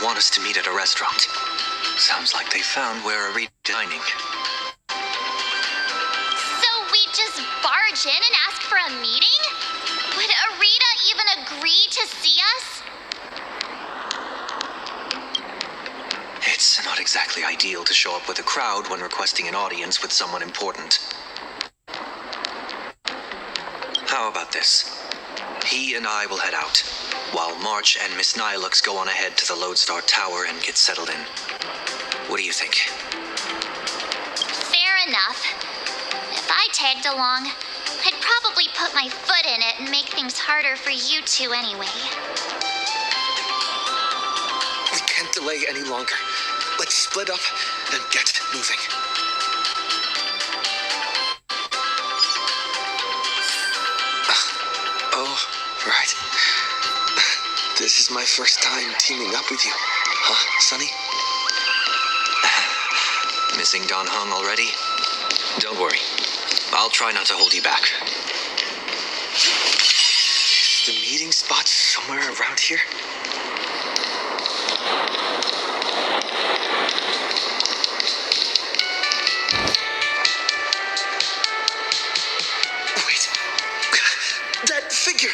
want us to meet at a restaurant. Sounds like they found where Arita's dining. So we just barge in and ask for a meeting? Would Arita even agree to see us? It's not exactly ideal to show up with a crowd when requesting an audience with someone important. How about this? He and I will head out, while March and Miss Nilux go on ahead to the Lodestar Tower and get settled in. What do you think? Fair enough. If I tagged along, I'd probably put my foot in it and make things harder for you two anyway. We can't delay any longer. Let's split up and get moving. Oh, right. This is my first time teaming up with you. Huh, Sonny? Missing Don Hung already? Don't worry. I'll try not to hold you back. The meeting spot's somewhere around here? Wait. That figure!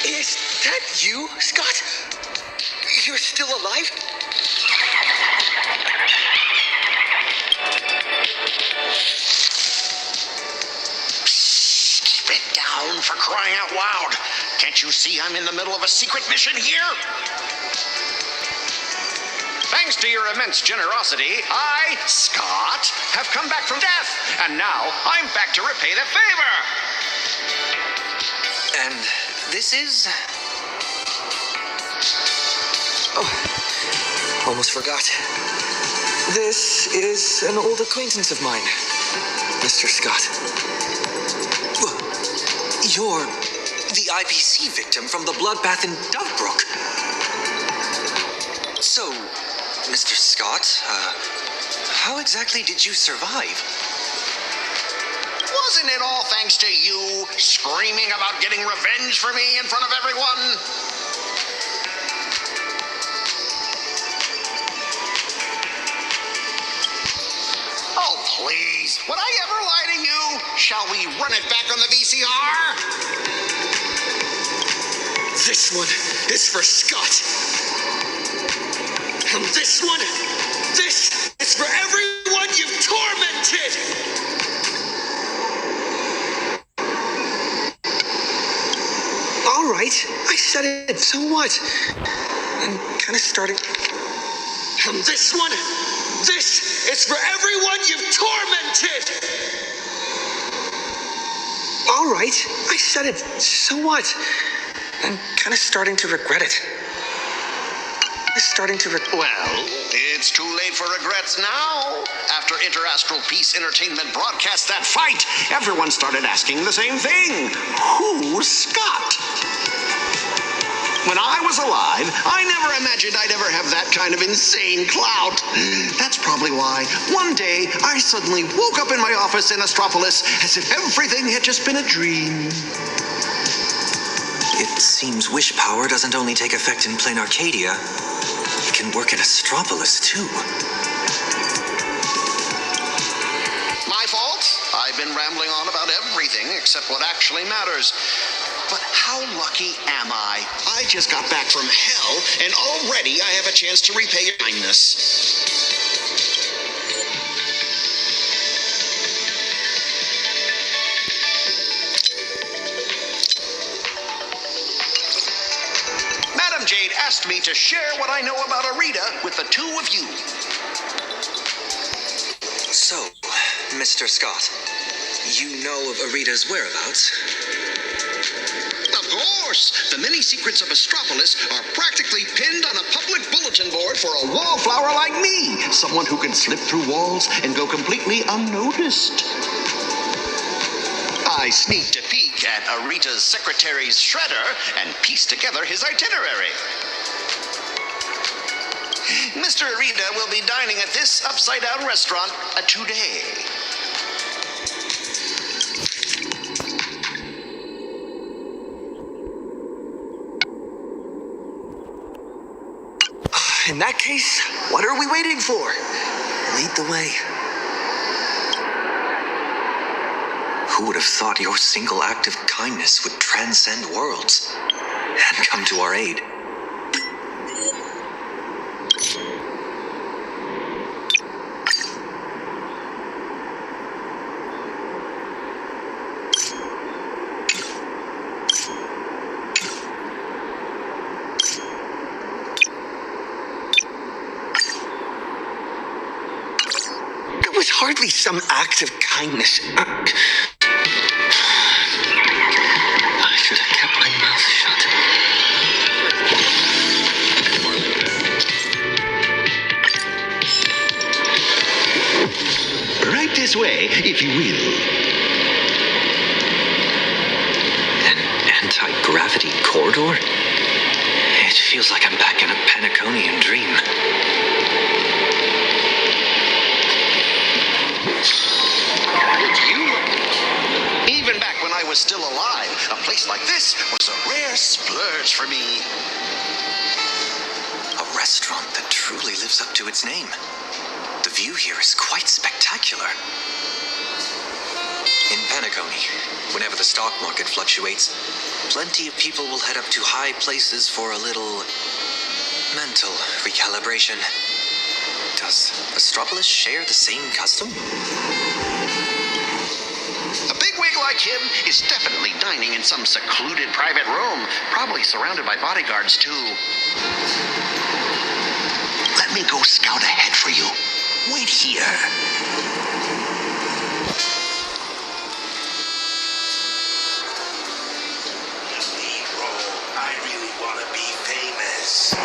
Is that you, Scott? You're still alive? Keep it down, for crying out loud. Can't you see I'm in the middle of a secret mission here? Thanks to your immense generosity, I, Scott, have come back from death, and now I'm back to repay the favor. And this is... Oh, almost forgot. This is an old acquaintance of mine, Mr. Scott. You're the IPC victim from the bloodbath in Dovebrook. So, Mr. Scott, how exactly did you survive? Wasn't it all thanks to you screaming about getting revenge for me in front of everyone? Oh, please. Would I ever lie to you? Shall we run it back on the VCR? This one is for Scott. And this one, this is for everyone you've tormented! All right, I said it, so what? I'm kind of starting... And this one, this is for everyone you've tormented! All right, I said it, so what? I'm kind of starting to regret it. Well, it's too late for regrets now. After Interastral Peace Entertainment broadcast that fight, everyone started asking the same thing. Who's Scott? When I was alive, I never imagined I'd ever have that kind of insane clout. That's probably why one day I suddenly woke up in my office in Astropolis as if everything had just been a dream. It seems wish power doesn't only take effect in plain Arcadia. It can work in Astropolis, too. My fault. I've been rambling on about everything except what actually matters. But how lucky am I? I just got back from hell, and already I have a chance to repay your kindness. Madam Jade asked me to share what I know about Arita with the two of you. So, Mr. Scott, you know of Arita's whereabouts? Of course, the many secrets of Astropolis are practically pinned on a public bulletin board for a wallflower like me, someone who can slip through walls and go completely unnoticed. I sneaked a peek at Arita's secretary's shredder and pieced together his itinerary. Mr. Arita will be dining at this upside-down restaurant today. In that case, what are we waiting for? Lead the way. Who would have thought your single act of kindness would transcend worlds and come to our aid? It was hardly some act of kindness. I should have kept my mouth shut. Right this way, if you will. An anti-gravity corridor? It feels like I'm back in a Penaconian dream. Even back when I was still alive, a place like this was a rare splurge for me. A restaurant that truly lives up to its name. The view here is quite spectacular. In Penacony, whenever the stock market fluctuates, plenty of people will head up to high places for a little mental recalibration. Does Astropolis share the same custom? A bigwig like him is definitely dining in some secluded private room, probably surrounded by bodyguards too. Let me go scout ahead for you. Wait here. I really want to be famous.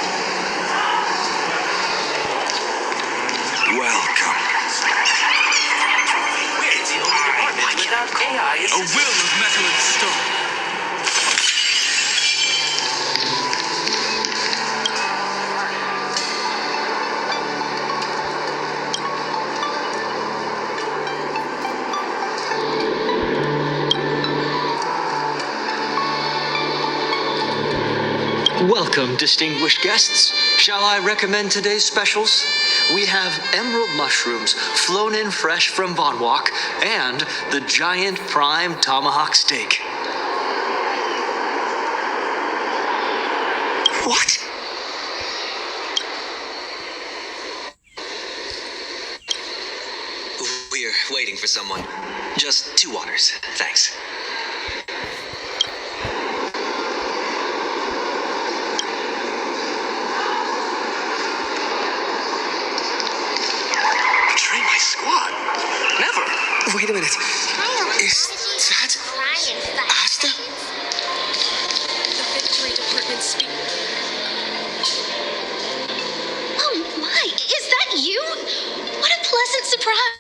Welcome. It's the only department without AI. A will of metal and stone. Welcome, distinguished guests. Shall I recommend today's specials? We have emerald mushrooms flown in fresh from Von Walk and the giant prime tomahawk steak. What? We're waiting for someone. Just 2 waters, thanks. Betray my squad? Never. Wait a minute. Is that Asta? The Victory Department speak. Oh my, is that you? What a pleasant surprise.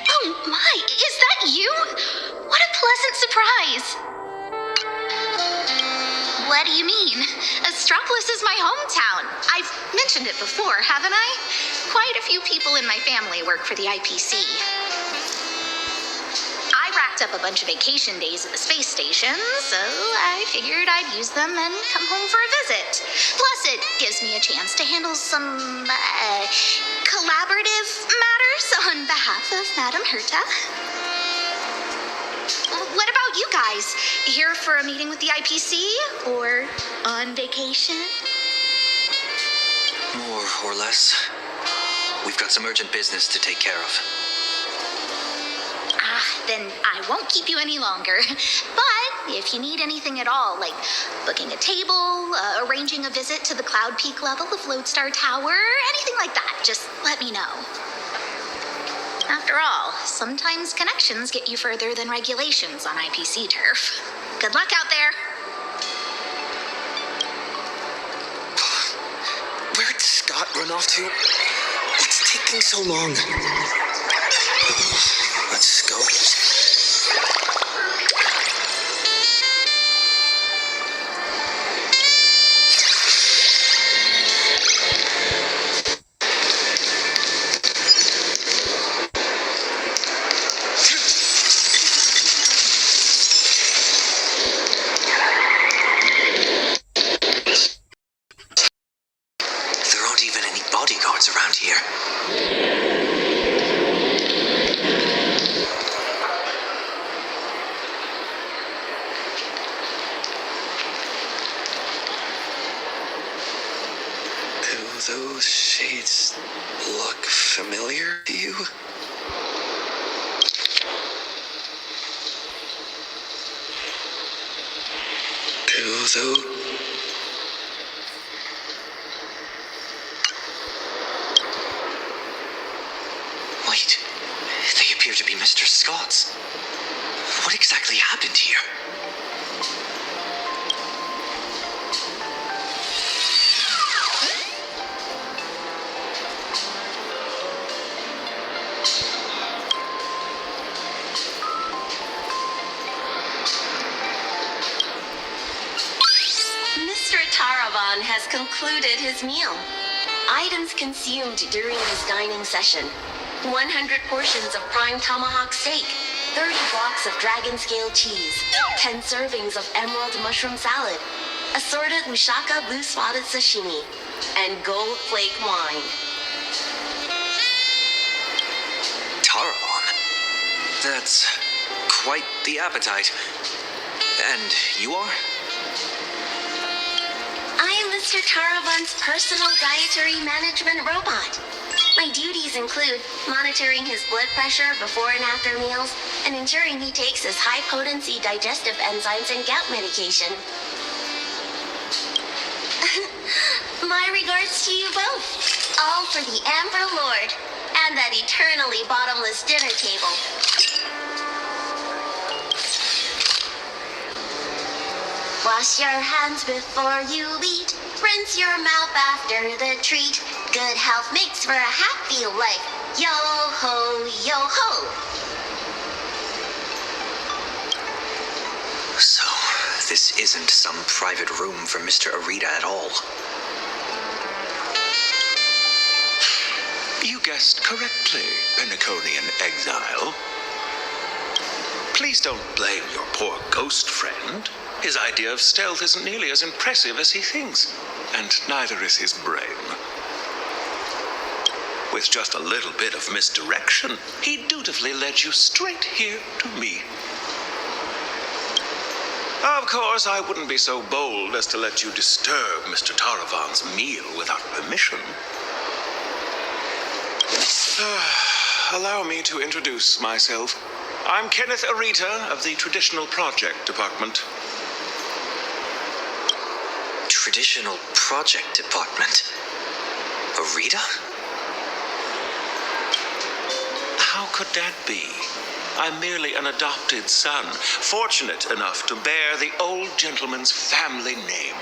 Oh my, is that you? What a pleasant surprise. What do you mean? Astropolis is my hometown. I've mentioned it before, haven't I? Quite a few people in my family work for the IPC. I racked up a bunch of vacation days at the space station, so I figured I'd use them and come home for a visit. Plus, it gives me a chance to handle some collaborative matters on behalf of Madame Herta. What about you guys? Here for a meeting with the IPC or on vacation? More or less. We've got some urgent business to take care of. Then I won't keep you any longer. But if you need anything at all, like booking a table, arranging a visit to the Cloud Peak level of Lodestar Tower, anything like that, just let me know. After all, sometimes connections get you further than regulations on IPC turf. Good luck out there. Where'd Scott run off to? What's taking so long? Let's go. Although... Wait, they appear to be Mr. Scott's. What exactly happened here? Mr. Taravan has concluded his meal. Items consumed during his dining session: 100 portions of prime tomahawk steak, 30 blocks of dragon scale cheese, 10 servings of emerald mushroom salad, assorted Mushaka blue spotted sashimi, and gold flake wine. Taravan? That's quite the appetite. And you are? I am Mr. Taravan's personal dietary management robot. My duties include monitoring his blood pressure before and after meals and ensuring he takes his high-potency digestive enzymes and gout medication. My regards to you both. All for the Amber Lord and that eternally bottomless dinner table. Wash your hands before you eat. Rinse your mouth after the treat. Good health makes for a happy life. Yo ho, yo ho. So, this isn't some private room for Mr. Arita at all. You guessed correctly, Penaconian exile. Please don't blame your poor ghost friend. His idea of stealth isn't nearly as impressive as he thinks, and neither is his brain. With just a little bit of misdirection, he dutifully led you straight here to me. Of course, I wouldn't be so bold as to let you disturb Mr. Taravan's meal without permission. Allow me to introduce myself. I'm Kenneth Arita of the Traditional Project Department. Traditional Project Department? Arita? How could that be? I'm merely an adopted son, fortunate enough to bear the old gentleman's family name.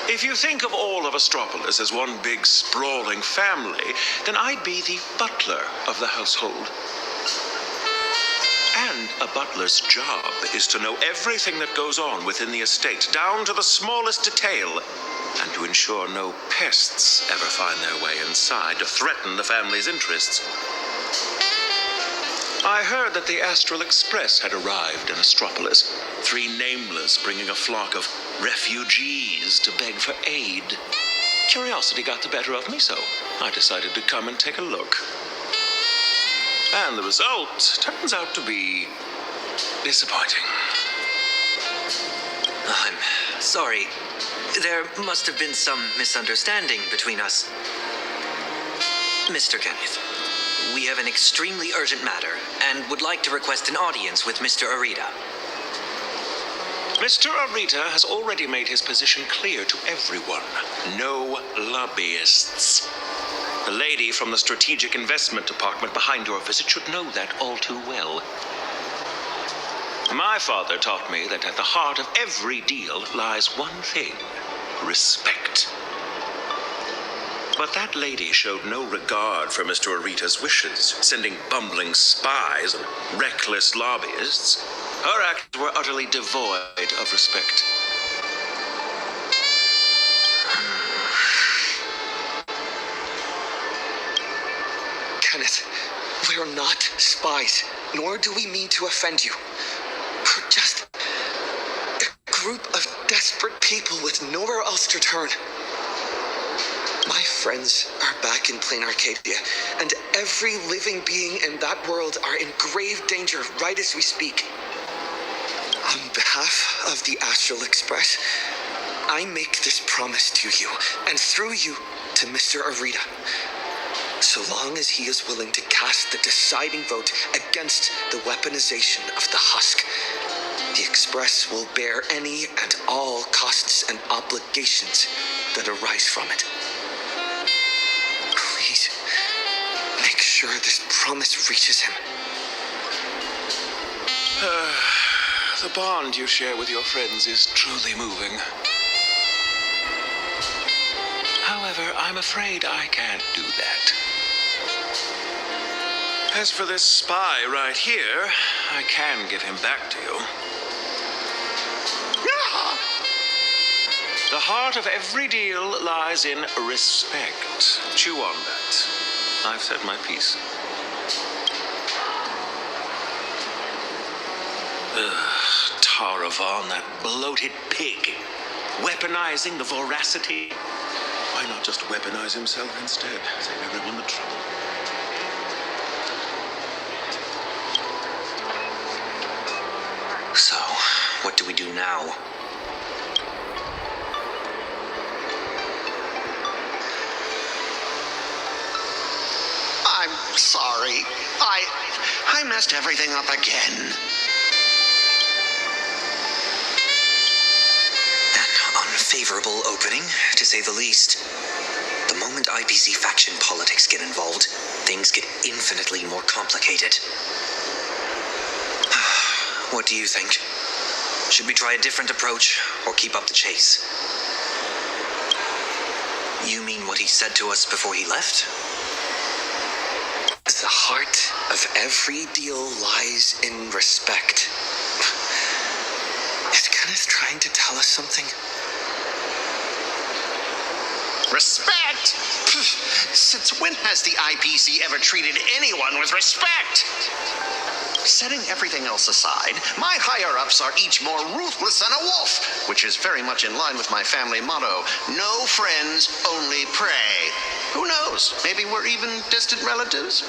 If you think of all of Astropolis as one big sprawling family, then I'd be the butler of the household. And a butler's job is to know everything that goes on within the estate, down to the smallest detail, and to ensure no pests ever find their way inside to threaten the family's interests. I heard that the Astral Express had arrived in Astropolis, 3 nameless bringing a flock of refugees to beg for aid. Curiosity got the better of me, so I decided to come and take a look. And the result turns out to be disappointing. I'm sorry. There must have been some misunderstanding between us. Mr. Kenneth, we have an extremely urgent matter and would like to request an audience with Mr. Arita. Mr. Arita has already made his position clear to everyone. No lobbyists. The lady from the Strategic Investment Department behind your visit should know that all too well. My father taught me that at the heart of every deal lies one thing: respect. But that lady showed no regard for Mr. Arita's wishes, sending bumbling spies and reckless lobbyists. Her acts were utterly devoid of respect. Kenneth, we're not spies, nor do we mean to offend you. We're just a group of desperate people with nowhere else to turn. My friends are back in plain Arcadia, and every living being in that world are in grave danger right as we speak. On behalf of the Astral Express, I make this promise to you, and through you to Mr. Arita. So long as he is willing to cast the deciding vote against the weaponization of the husk, The Express will bear any and all costs and obligations that arise from it. Please, make sure this promise reaches him. The bond you share with your friends is truly moving. However, I'm afraid I can't do that. As for this spy right here, I can give him back to you. The heart of every deal lies in respect. Chew on that. I've said my piece. Taravan, that bloated pig. Weaponizing the voracity. Why not just weaponize himself instead? Save everyone the trouble. So, what do we do now? I'm sorry. I messed everything up again. Unfavorable opening, to say the least. The moment IPC faction politics get involved, things get infinitely more complicated. What do you think? Should we try a different approach, or keep up the chase? You mean what he said to us before he left? The heart of every deal lies in respect. Is Kenneth trying to tell us something? Respect? Since when has the IPC ever treated anyone with respect? Setting everything else aside, my higher-ups are each more ruthless than a wolf, which is very much in line with my family motto, no friends, only prey. Who knows? Maybe we're even distant relatives?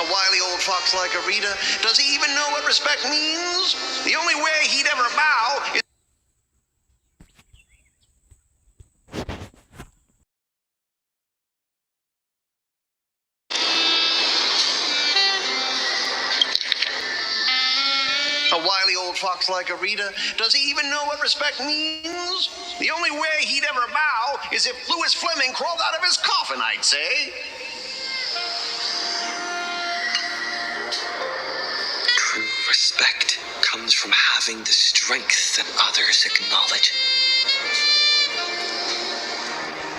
A wily old fox like Arita, does he even know what respect means? The only way he'd ever bow is... A wily old fox like Arita, does he even know what respect means? The only way he'd ever bow is if Louis Fleming crawled out of his coffin, I'd say. True respect comes from having the strength that others acknowledge.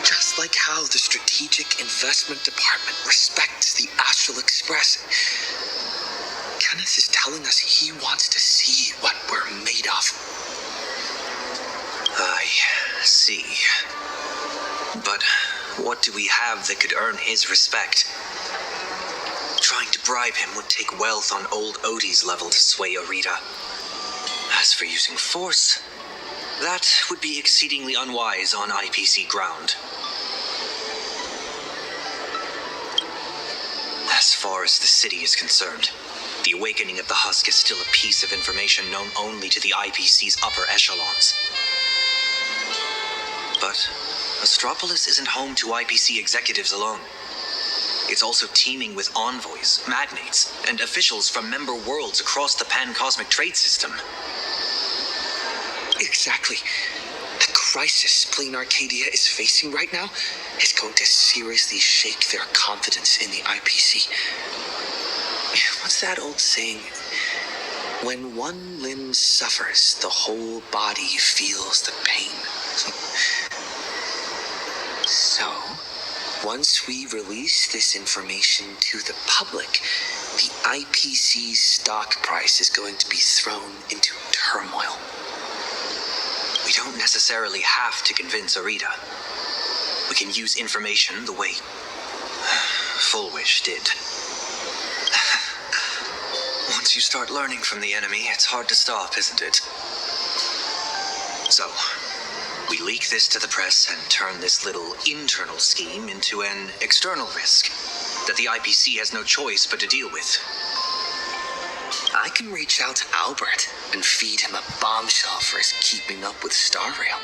Just like how the Strategic Investment Department respects the Astral Express, Kenneth is telling us he wants to see what we're made of. I see. But what do we have that could earn his respect? Trying to bribe him would take wealth on old Odie's level to sway Arita. As for using force, that would be exceedingly unwise on IPC ground. As far as the city is concerned, the awakening of the Husk is still a piece of information known only to the IPC's upper echelons. But Astropolis isn't home to IPC executives alone. It's also teeming with envoys, magnates, and officials from member worlds across the pan-cosmic trade system. Exactly. The crisis Plain Arcadia is facing right now is going to seriously shake their confidence in the IPC. What's that old saying? When one limb suffers, the whole body feels the pain. So, once we release this information to the public, the IPC's stock price is going to be thrown into turmoil. We don't necessarily have to convince Arita. We can use information the way Fullwish did. Once you start learning from the enemy, it's hard to stop, isn't it? So, we leak this to the press and turn this little internal scheme into an external risk that the IPC has no choice but to deal with. I can reach out to Albert and feed him a bombshell for his keeping up with Star Rail.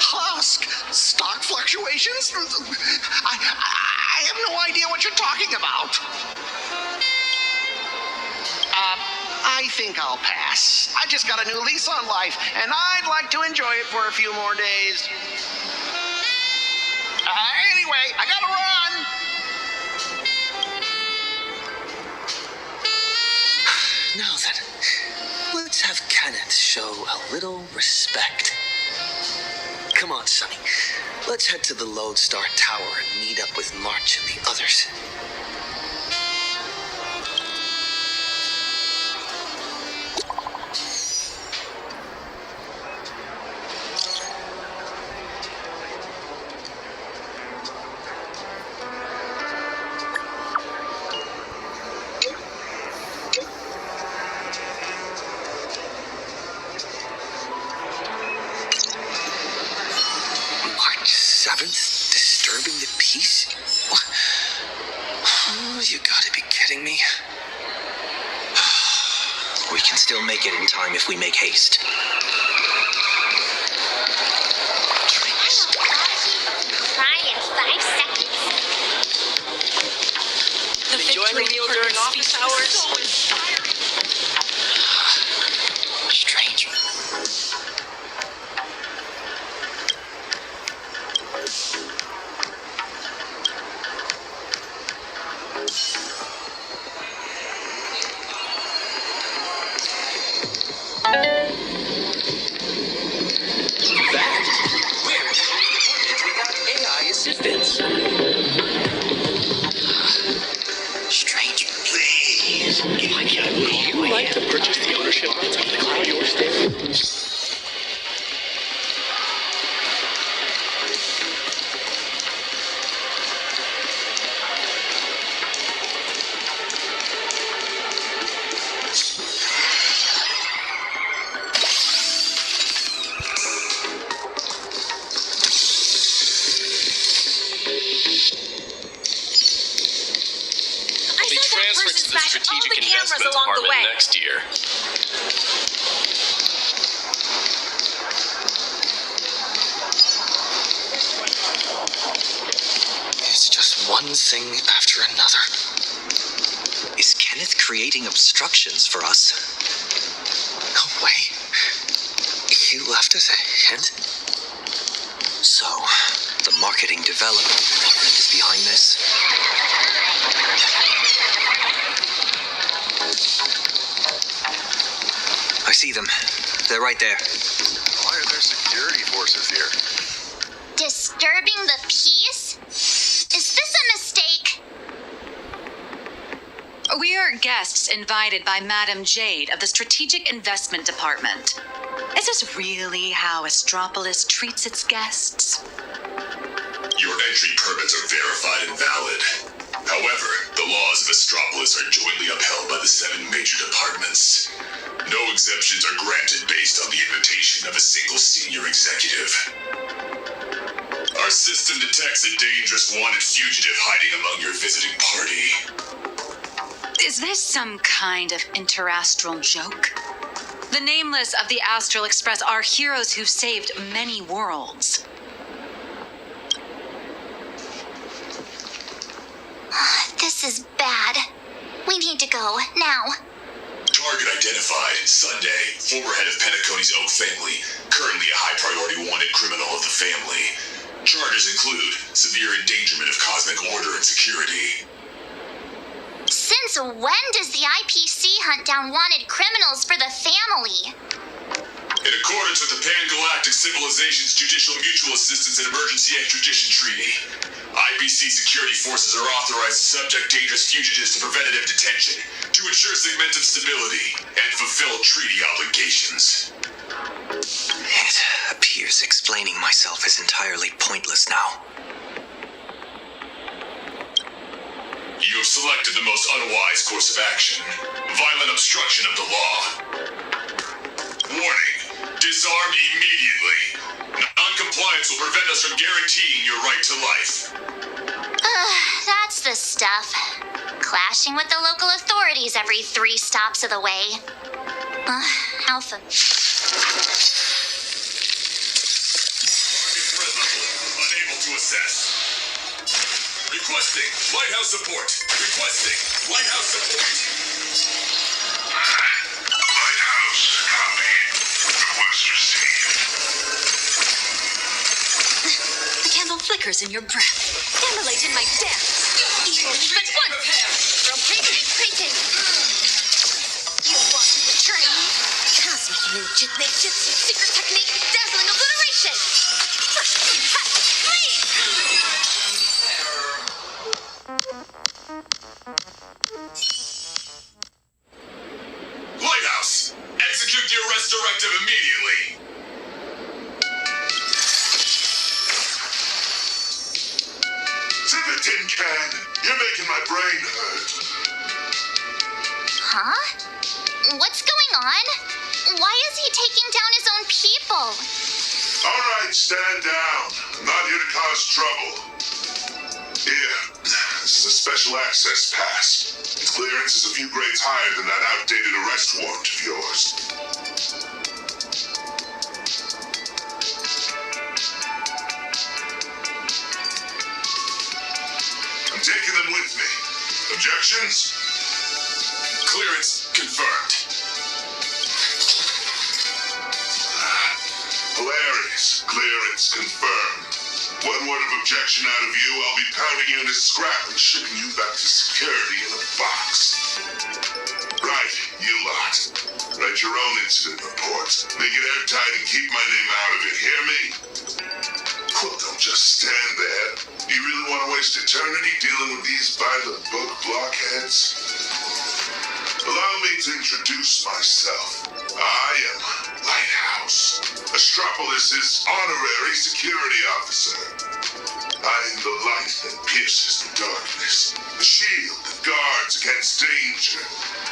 Husk? Stock fluctuations? I have no idea what you're talking about. I think I'll pass. I just got a new lease on life, and I'd like to enjoy it for a few more days. Anyway, I gotta run. Now then, let's have Kenneth show a little respect. Come on, Sonny. Let's head to the Lodestar Tower and meet up with March and the others. March 7th? Disturbing the peace? What? Oh, you gotta be kidding me. We can still make it in time if we make haste. Try in 5 seconds. Enjoying the meal during office hours? Strange. Strange. Please. Why can't we? Would you like to purchase the ownership rights of the Cloud Yours thing? I saw that person smash all the cameras along the way. next year. It's just one thing after another. Is Kenneth creating obstructions for us? No way. He left us a hint. So, the marketing development department is behind this? I see them. They're right there. Why are there security forces here? Disturbing the peace? Is this a mistake? We are guests invited by Madam Jade of the Strategic Investment Department. Is this really how Astropolis treats its guests? Your entry permits are verified and valid. However, the laws of Astropolis are jointly upheld by the 7 major departments. No exemptions are granted based on the invitation of a single senior executive. Our system detects a dangerous wanted fugitive hiding among your visiting party. Is this some kind of interastral joke? The nameless of the Astral Express are heroes who saved many worlds. This is bad. We need to go, now. Target identified. Sunday, former head of Penacony's Oak family, currently a high-priority wanted criminal of the family. Charges include severe endangerment of cosmic order and security. Since when does the IPC hunt down wanted criminals for the family? In accordance with the Pan-Galactic Civilization's Judicial Mutual Assistance and Emergency Extradition Treaty, IPC security forces are authorized to subject dangerous fugitives to preventative detention to ensure segmentum stability and fulfill treaty obligations. It appears explaining myself is entirely pointless now. You have selected the most unwise course of action: violent obstruction of the law. Warning: disarm immediately. Non-compliance will prevent us from guaranteeing your right to life. That's the stuff. Clashing with the local authorities every 3 stops of the way. Alpha. Unable to assess. Requesting lighthouse support. Requesting lighthouse support. flickers in your breath. Immolate in my death. Evil but once. Rotating. You want to betray me? Cosmic ninjutsu, secret technique, dazzling obliteration. Please. Lighthouse, execute the arrest directive immediately. To the tin can. You're making my brain hurt. Huh? What's going on? Why is he taking down his own people? All right, stand down. I'm not here to cause trouble. Here, this is a special access pass. Its clearance is a few grades higher than that outdated arrest warrant of yours. I'm taking them with me. Objections? Clearance confirmed. Hilarious. Clearance confirmed. One word of objection out of you, I'll be pounding you into scrap and shipping you back to security in a box. Right, you lot. Write your own incident report. Make it airtight and keep my name out of it, hear me? Well, don't just stand there. Do you really want to waste eternity dealing with these by-the-book blockheads? Allow me to introduce myself. I am Lighthouse, Astropolis' honorary security officer. I am the light that pierces the darkness, the shield that guards against danger,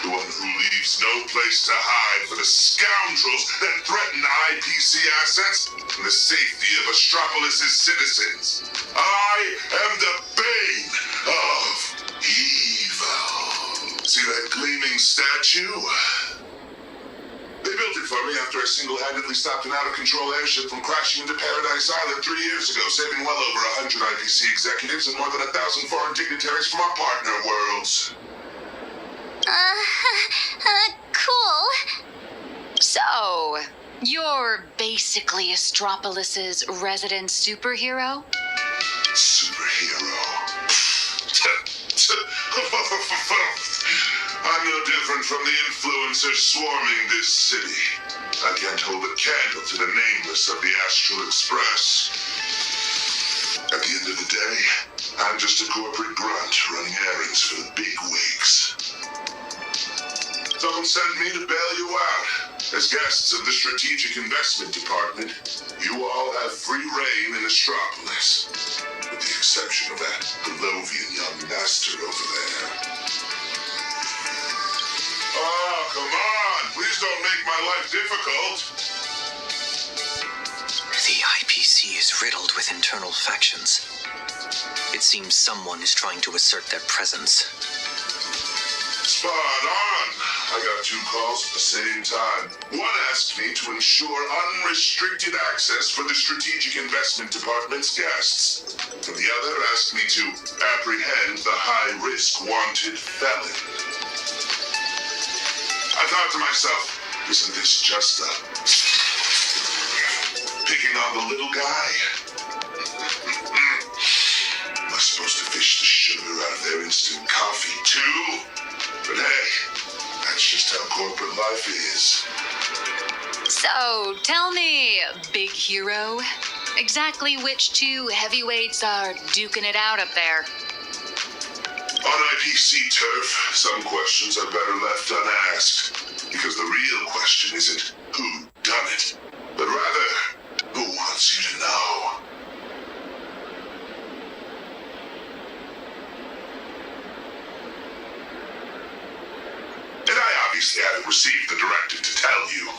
the one who leaves no place to hide for the scoundrels that threaten IPC assets and the safety of Astropolis' citizens. I am the bane of evil. See that gleaming statue? They built it for me after I single-handedly stopped an out-of-control airship from crashing into Paradise Island 3 years ago, saving well over 100 IPC executives and more than 1,000 foreign dignitaries from our partner worlds. Cool. So, you're basically Astropolis' resident superhero? Superhero. I'm no different from the influencers swarming this city. I can't hold a candle to the nameless of the Astral Express. At the end of the day, I'm just a corporate grunt running errands for the big wigs. Someone sent me to bail you out. As guests of the Strategic Investment Department, you all have free reign in Astropolis, with the exception of that Pelovian young master over there. Oh, come on! Please don't make my life difficult! The IPC is riddled with internal factions. It seems someone is trying to assert their presence. Spot on! I got 2 calls at the same time. One asked me to ensure unrestricted access for the Strategic Investment Department's guests. And the other asked me to apprehend the high-risk wanted felon. I thought to myself, isn't this just picking on the little guy? Am I supposed to fish the sugar out of their instant coffee too? But hey, that's just how corporate life is. So, tell me, big hero, exactly which 2 heavyweights are duking it out up there? On IPC turf, some questions are better left unasked. Because the real question isn't who done it, but rather, who wants you to know? And I obviously haven't received the directive to tell you.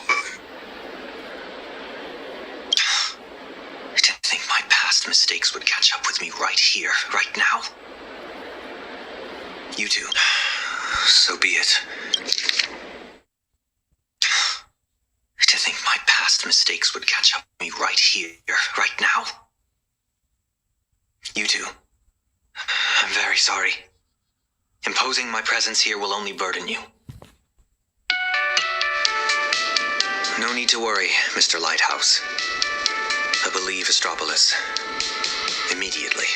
I didn't think my past mistakes would catch up with me right here, right now. You two, so be it. To think my past mistakes would catch up with me right here, right now. You two, I'm very sorry. Imposing my presence here will only burden you. No need to worry, Mr. Lighthouse. I believe Astropolis. It immediately.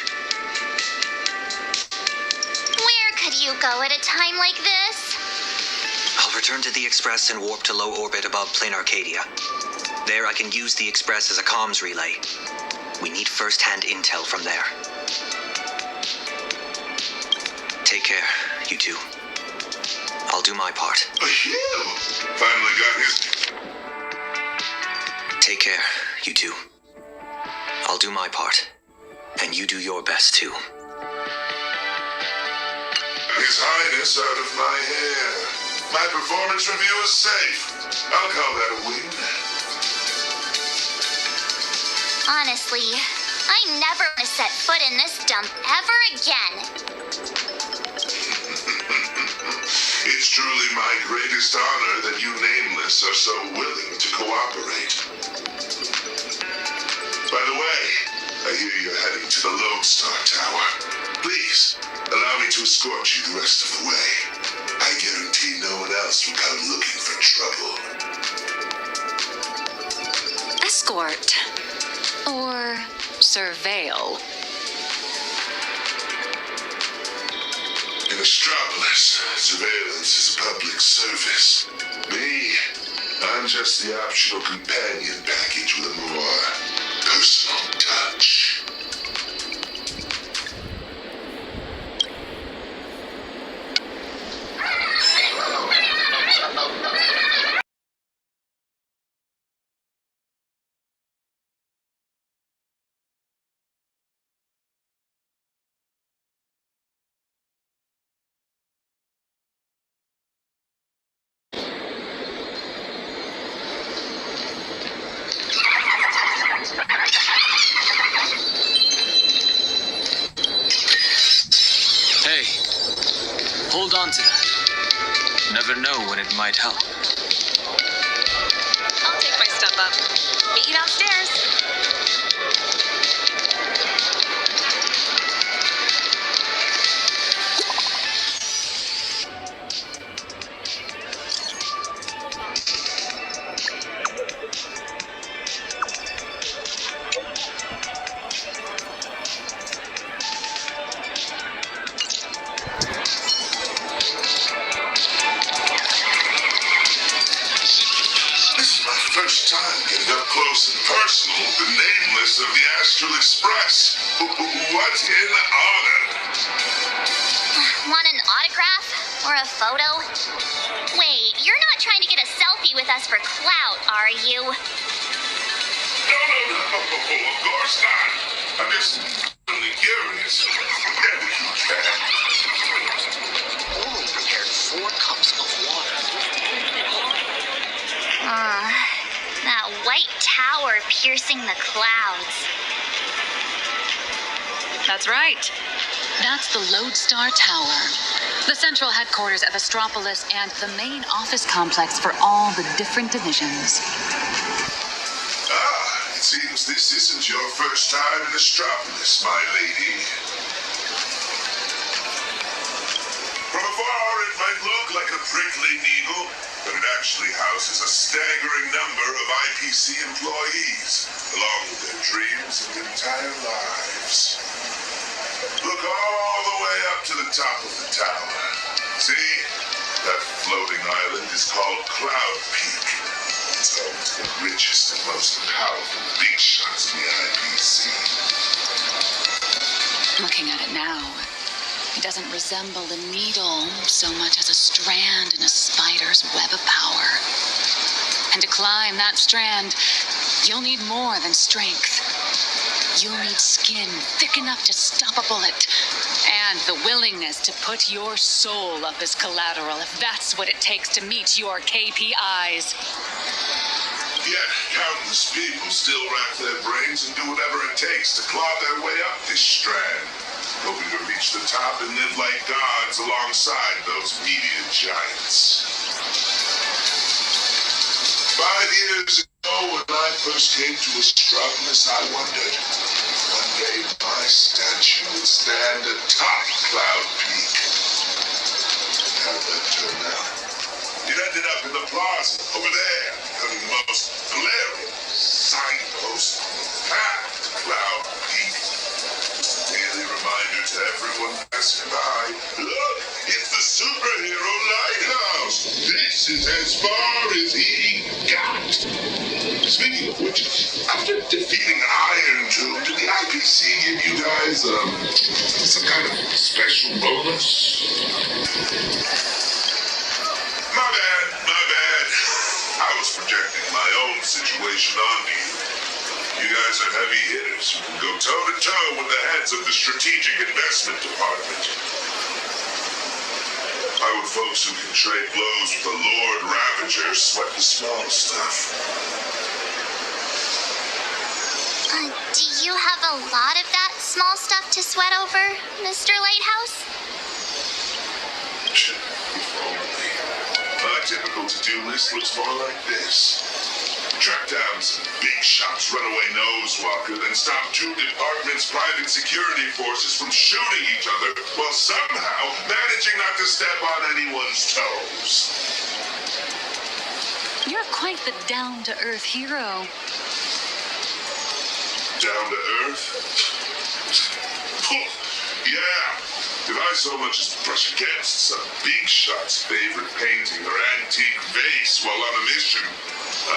Where could you go at a time like this? I'll return to the Express and warp to low orbit above Plane Arcadia. There I can use the Express as a comms relay. We need first-hand intel from there. Take care, you two. I'll do my part. Phew! Finally got his... Take care, you two. I'll do my part. And you do your best, too. His Highness out of my hair. My performance review is safe. I'll call that a win. Honestly, I never want to set foot in this dump ever again. It's truly my greatest honor that you Nameless are so willing to cooperate. By the way, I hear you're heading to the Lodestar Tower. Please, allow me to escort you the rest of the way. I guarantee no one else will come looking for trouble. Escort. Or surveil. In Astropolis, surveillance is a public service. Me, I'm just the optional companion package with a more personal touch. Hey, hold on to that. Never know when it might help. I'll take my stuff up. Meet you downstairs. First time getting up close and personal with the Nameless of the Astral Express. What an honor. Want an autograph? Or a photo? Wait, you're not trying to get a selfie with us for clout, are you? No, of course not. I'm just really curious. Olo prepared 4 cups of water. That white tower piercing the clouds. That's right. That's the Lodestar Tower, the central headquarters of Astropolis and the main office complex for all the different divisions. It seems this isn't your first time in Astropolis, my lady. From afar, it might look like a prickly needle, but it actually houses a staggering number of IPC employees, along with their dreams and entire lives. Look all the way up to the top of the tower. See? That floating island is called Cloud Peak. It's home to the richest and most powerful big shots in the IPC. Looking at it now, it doesn't resemble a needle so much as a strand in a spider's web of power. And to climb that strand, you'll need more than strength. You'll need skin thick enough to stop a bullet, and the willingness to put your soul up as collateral if that's what it takes to meet your KPIs. Yet, countless people still rack their brains and do whatever it takes to claw their way up this strand, hoping to reach the top and live like gods alongside those media giants. 5 years ago, when I first came to Astropolis, I wondered, one day my statue would stand atop Cloud Peak. How'd that turn out? It ended up in the plaza, over there, becoming the most glaring signpost on the path to Cloud Peak. reminder to everyone passing by. Look, it's the superhero lighthouse. This is as far as he got. Speaking of which, after defeating Iron Tomb, did the IPC give you guys some kind of special bonus? My bad. I was projecting my own situation onto you. You guys are heavy hitters who can go toe-to-toe with the heads of the Strategic Investment Department. Why would folks who can trade blows with the Lord Ravager sweat the small stuff? Do you have a lot of that small stuff to sweat over, Mr. Lighthouse? If only. My typical to-do list looks more like this. Track down some big shot's runaway nosewalker, then stop 2 departments' private security forces from shooting each other while somehow managing not to step on anyone's toes. You're quite the down-to-earth hero. Down to earth? Yeah. If I so much as brush against some big shot's favorite painting or antique vase while on a mission,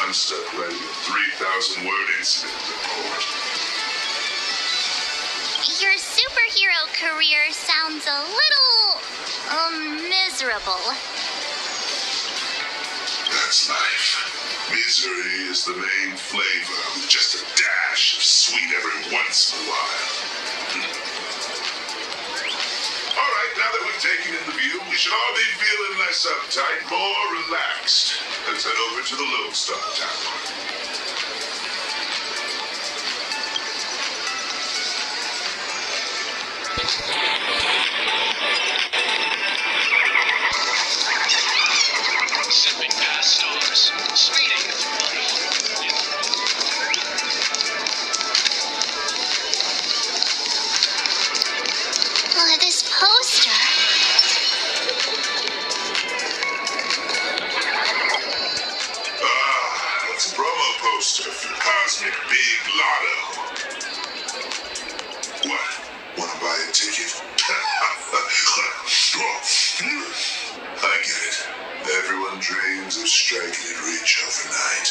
I'm stuck writing a 3,000-word incident report. Your superhero career sounds a little, miserable. That's life. Misery is the main flavor, with just a dash of sweet every once in a while. All right, now that we've taken in the view, we should all be feeling less uptight, more relaxed. Let's head over to the Lone Star Tower. Zipping past stores, speeding through life. This poster. It's a promo poster for the Cosmic Big Lotto. What? Wanna buy a ticket? I get it. Everyone dreams of striking it rich overnight.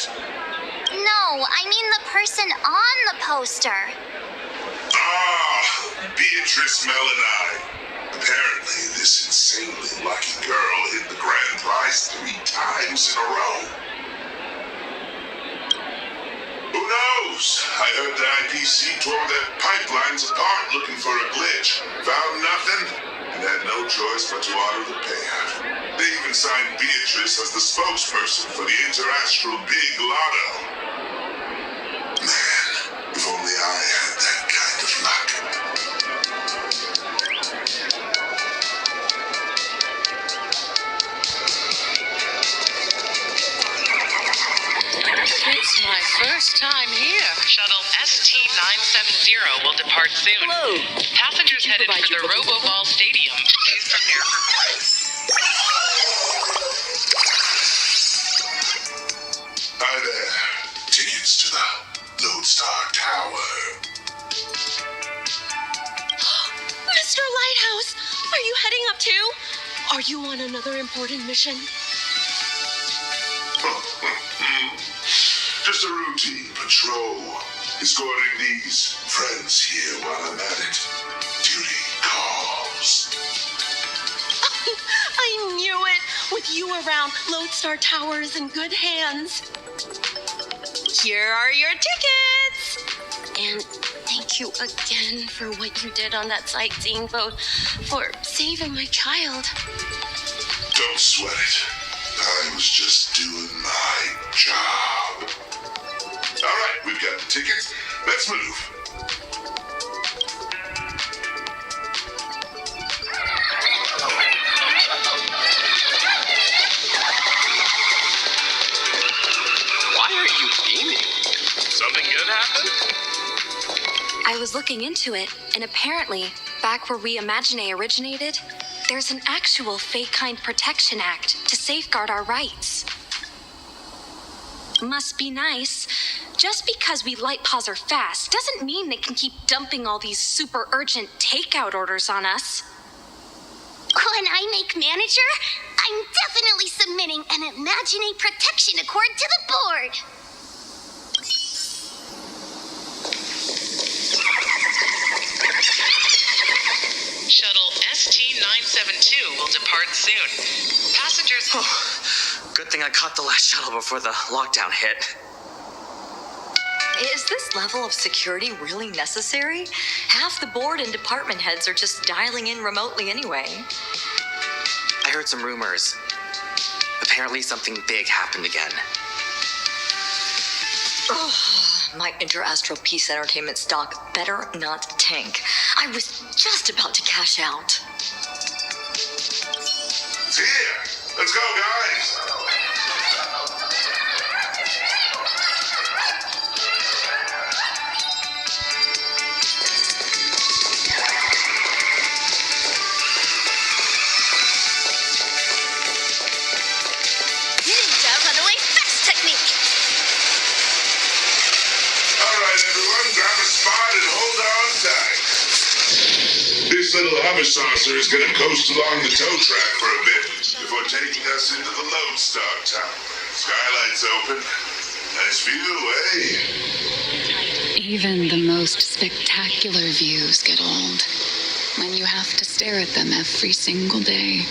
No, I mean the person on the poster. Beatrice Melanai. Apparently, this insanely lucky girl hit the grand prize 3 times in a row. Who knows? I heard the IPC tore their pipelines apart looking for a glitch, found nothing, and had no choice but to honor the payout. They even signed Beatrice as the spokesperson for the Interastral Big Lotto. Man, if only I had that kind of luck. It's my first time here. Shuttle ST-970 will depart soon. Hello. Passengers headed for the Roboball Stadium. Please prepare for boarding. Hi there. Tickets to the Lone Star Tower. Mr. Lighthouse, are you heading up too? Are you on another important mission? Just a routine patrol. Escorting these friends here while I'm at it. Duty calls. I knew it! With you around, Lodestar Tower is in good hands. Here are your tickets! And thank you again for what you did on that sightseeing boat, for saving my child. Don't sweat it. I was just doing my job. All right, we've got the tickets. Let's move. Why are you beaming? Something good happened? I was looking into it, and apparently, back where We Imagine originated, there's an actual Fake-Kind Protection Act to safeguard our rights. Must be nice Just because we light pause are fast doesn't mean they can keep dumping all these super urgent takeout orders on us. When I make manager, I'm definitely submitting an Imaginate Protection Accord to the board. Shuttle ST-972 will depart soon. Passengers... Good thing I caught the last shuttle before the lockdown hit. Is this level of security really necessary? Half the board and department heads are just dialing in remotely anyway. I heard some rumors. Apparently something big happened again. My interastral peace entertainment stock better not tank. I was just about to cash out. It's here. Let's go, guys. Ninja runaway fast technique. All right, everyone, grab a spot and hold on tight. This little hover saucer is going to coast along the tow track for a bit before taking us into the Lodestar Tower. Skylights open. Nice view, eh? Even the most spectacular views get old when you have to stare at them every single day.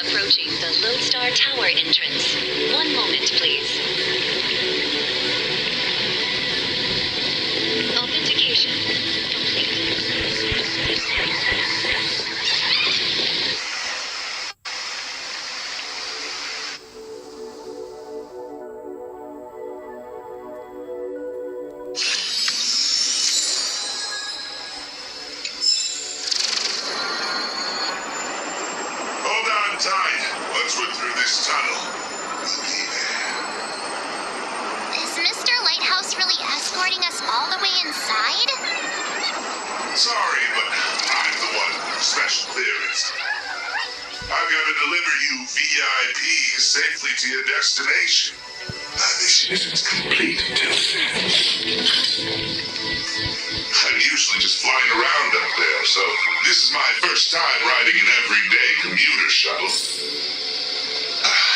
Approaching the Lodestar Tower entrance. 1 moment, please. Authentication complete. Hold on tight. Once we're through this tunnel, we'll be there. Is Mr. Lighthouse really escorting us all the way inside? Sorry, but I'm the one special clearance. I've got to deliver you VIPs safely to your destination. My mission isn't complete until then. I'm usually just flying around up there, so this is my first time riding an everyday commuter shuttle.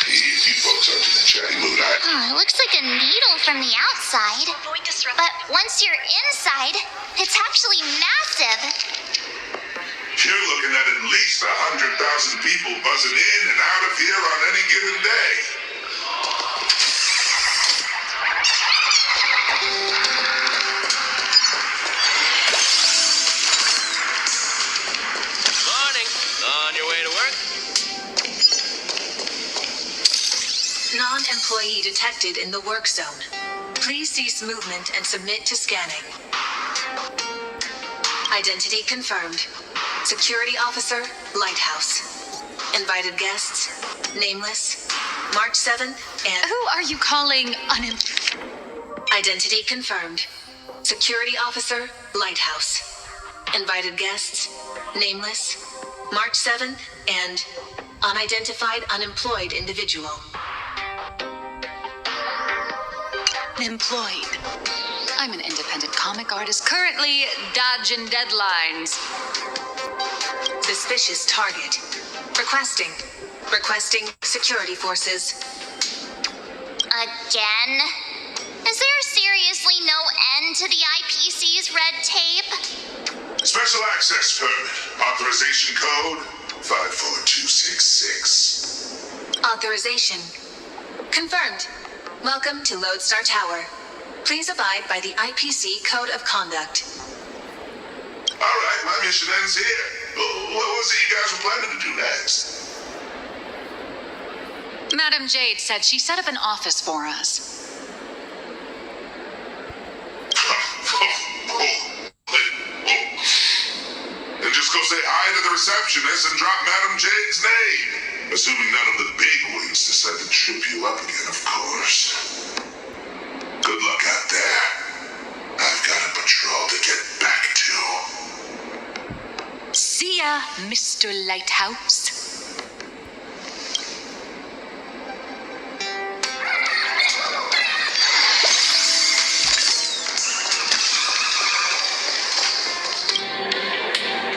If you folks aren't in a chatty mood, It looks like a needle from the outside. But once you're inside, it's actually massive. You're looking at least 100,000 people buzzing in and out of here on any given day. Morning. On your way to work? Non-employee detected in the work zone. Please cease movement and submit to scanning. Identity confirmed. Security officer, Lighthouse. Invited guests, nameless. March 7th and... Who are you calling Identity confirmed. Security officer, Lighthouse. Invited guests, nameless. March 7th and unidentified unemployed individual. Employed. I'm an independent comic artist currently dodging deadlines. Suspicious target. Requesting security forces. Again? Is there seriously no end to the IPC's red tape? Special access permit. Authorization code 54266. Authorization. Confirmed. Welcome to Lodestar Tower. Please abide by the IPC Code of Conduct. All right, my mission ends here. What was it you guys were planning to do next? Madam Jade said she set up an office for us. Then just go say hi to the receptionist and drop Madam Jade's name. Assuming none of the bigwigs decide to trip you up again, of course. Good luck out there. I've got a patrol to get back to. See Dear Mr. Lighthouse.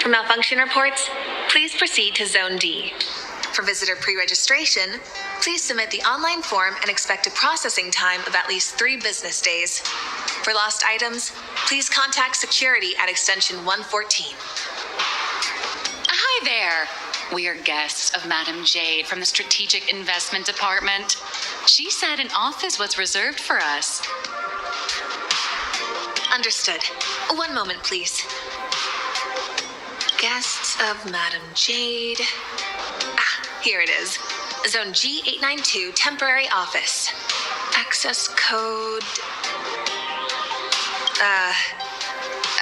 For malfunction reports, please proceed to Zone D. For visitor pre-registration, please submit the online form and expect a processing time of at least 3 business days. For lost items, please contact security at extension 114. Hi there. We are guests of Madam Jade from the Strategic Investment Department. She said an office was reserved for us. Understood. 1 moment, please. Guests of Madam Jade. Here it is. Zone G892, temporary office. Access code.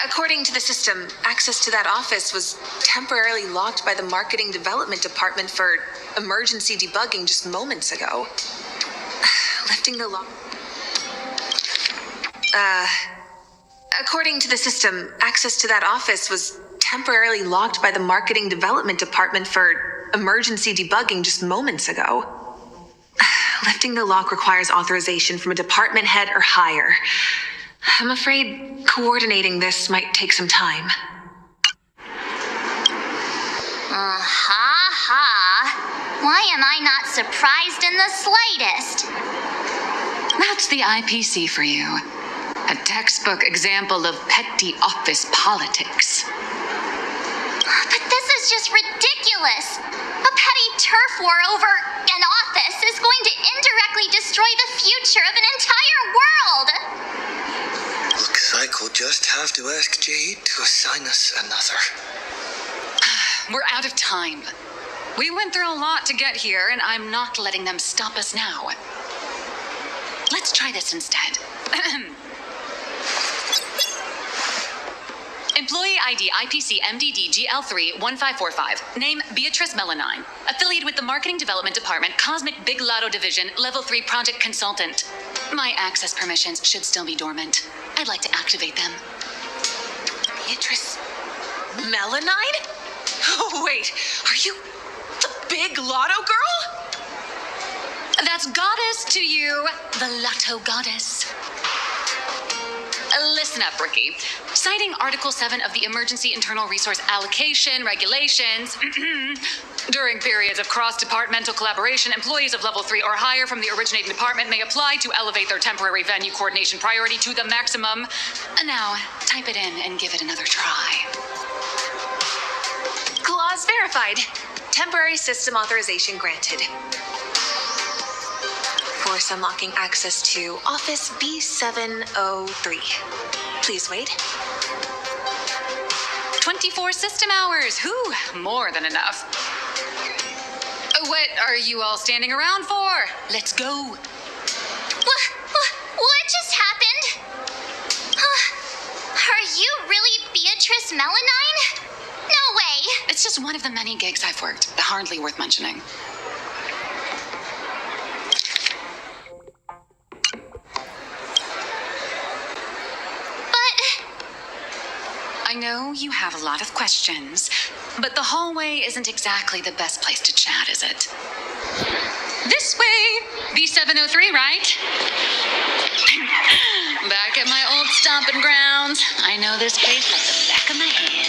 According to the system, access to that office was temporarily locked by the Marketing Development Department for emergency debugging just moments ago. Lifting the lock. According to the system, access to that office was temporarily locked by the Marketing Development Department for emergency debugging just moments ago. Lifting the lock requires authorization from a department head or higher. I'm afraid coordinating this might take some time. Why am I not surprised in the slightest? That's the IPC for you. A textbook example of petty office politics. But this is just ridiculous. A petty turf war over an office is going to indirectly destroy the future of an entire world. Looks like we'll just have to ask Jade to assign us another. We're out of time. We went through a lot to get here, and I'm not letting them stop us now. Let's try this instead. Employee ID IPC MDD GL3 1545. Name Beatrice Melanine. Affiliated with the Marketing Development Department, Cosmic Big Lotto Division, Level 3 Project Consultant. My access permissions should still be dormant. I'd like to activate them. Beatrice Melanine? Oh, wait, are you the Big Lotto girl? That's goddess to you, the Lotto goddess. Listen up, Ricky. Citing Article 7 of the Emergency Internal Resource Allocation Regulations, during periods of cross-departmental collaboration, employees of Level 3 or higher from the originating department may apply to elevate their temporary venue coordination priority to the maximum. Now, type it in and give it another try. Clause verified. Temporary system authorization granted. Force unlocking access to Office B703. Please wait. 24 system hours. Whew, more than enough. What are you all standing around for? Let's go. What just happened? Are you really Beatrice Melanine? No way. It's just one of the many gigs I've worked. Hardly worth mentioning. I know you have a lot of questions, but the hallway isn't exactly the best place to chat, is it? This way! B703, right? Back at my old stomping grounds. I know this place like the back of my hand.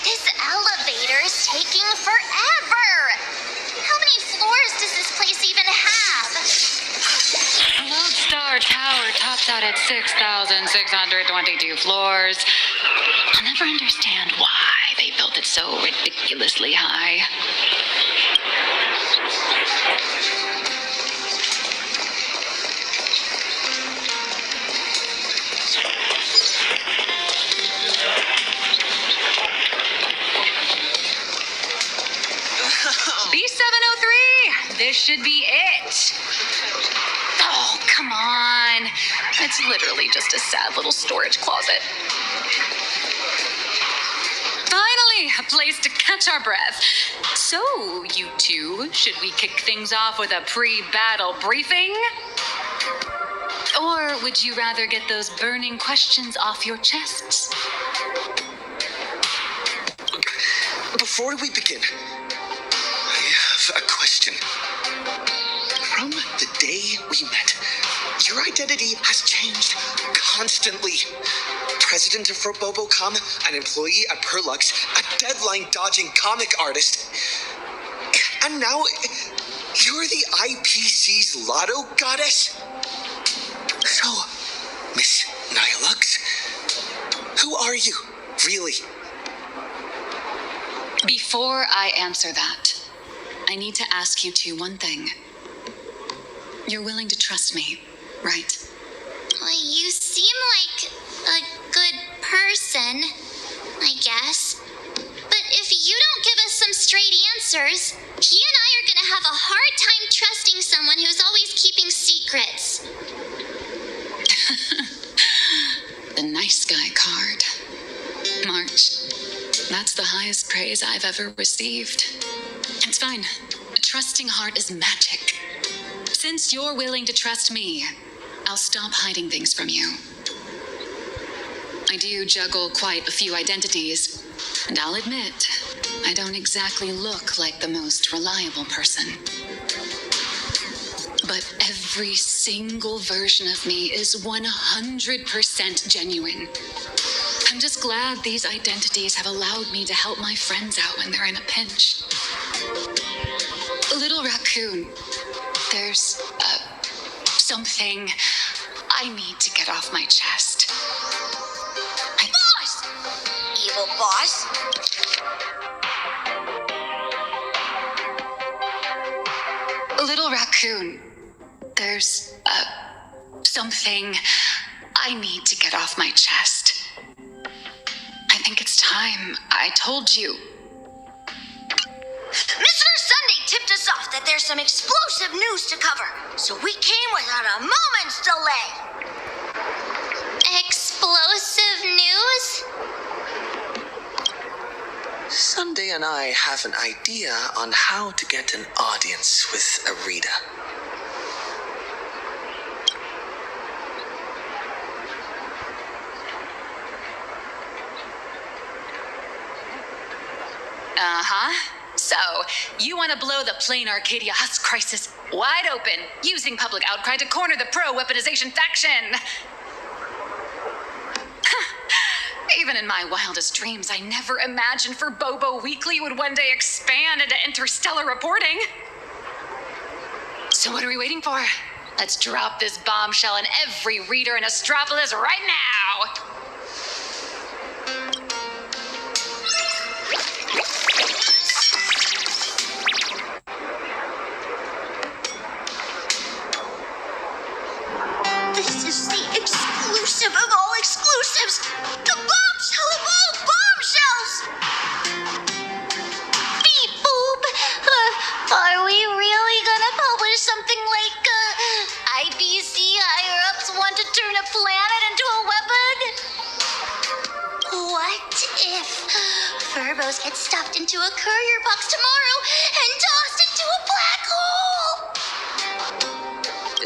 This elevator's taking forever. How many floors does this place even have? Lodestar Tower tops out at 6,622 floors. I'll never understand why they built it so ridiculously high. B703! This should be it. Oh, come on. It's literally just a sad little storage closet. Finally, a place to catch our breath. So, you two, should we kick things off with a pre-battle briefing? Or would you rather get those burning questions off your chests? Before we begin, I have a question. From the day we met, your identity has changed constantly. President of RoboCom, an employee at Perlux, a deadline-dodging comic artist. And now, you're the IPC's lotto goddess? So, Miss Nihilux, who are you, really? Before I answer that, I need to ask you two one thing. You're willing to trust me, right? You seem like a good person, I guess. But if you don't give us some straight answers, he and I are gonna have a hard time trusting someone who's always keeping secrets. The nice guy card. March. That's the highest praise I've ever received. It's fine. A trusting heart is magic. Since you're willing to trust me, I'll stop hiding things from you. I do juggle quite a few identities, and I'll admit, I don't exactly look like the most reliable person. But every single version of me is 100% genuine. I'm just glad these identities have allowed me to help my friends out when they're in a pinch. Little raccoon, there's something I need to get off my chest. Boss! Evil boss? Little raccoon, there's something I need to get off my chest. I think it's time I told you. Mr. Sunday tipped us off that there's some explosive news to cover, so we came without a moment's delay. Explosive news? Sunday and I have an idea on how to get an audience with Arita. So, you want to blow the plain Arcadia Husk crisis wide open, using public outcry to corner the pro-weaponization faction. Even in my wildest dreams, I never imagined For Bobo Weekly would one day expand into interstellar reporting. So what are we waiting for? Let's drop this bombshell on every reader in Astropolis right now. This is the exclusive of all exclusives! The bombshell of all bombshells! Beep boop! Are we really gonna publish something like, IBC higher-ups want to turn a planet into a weapon? What if Furbos get stuffed into a courier box tomorrow and tossed into a black hole?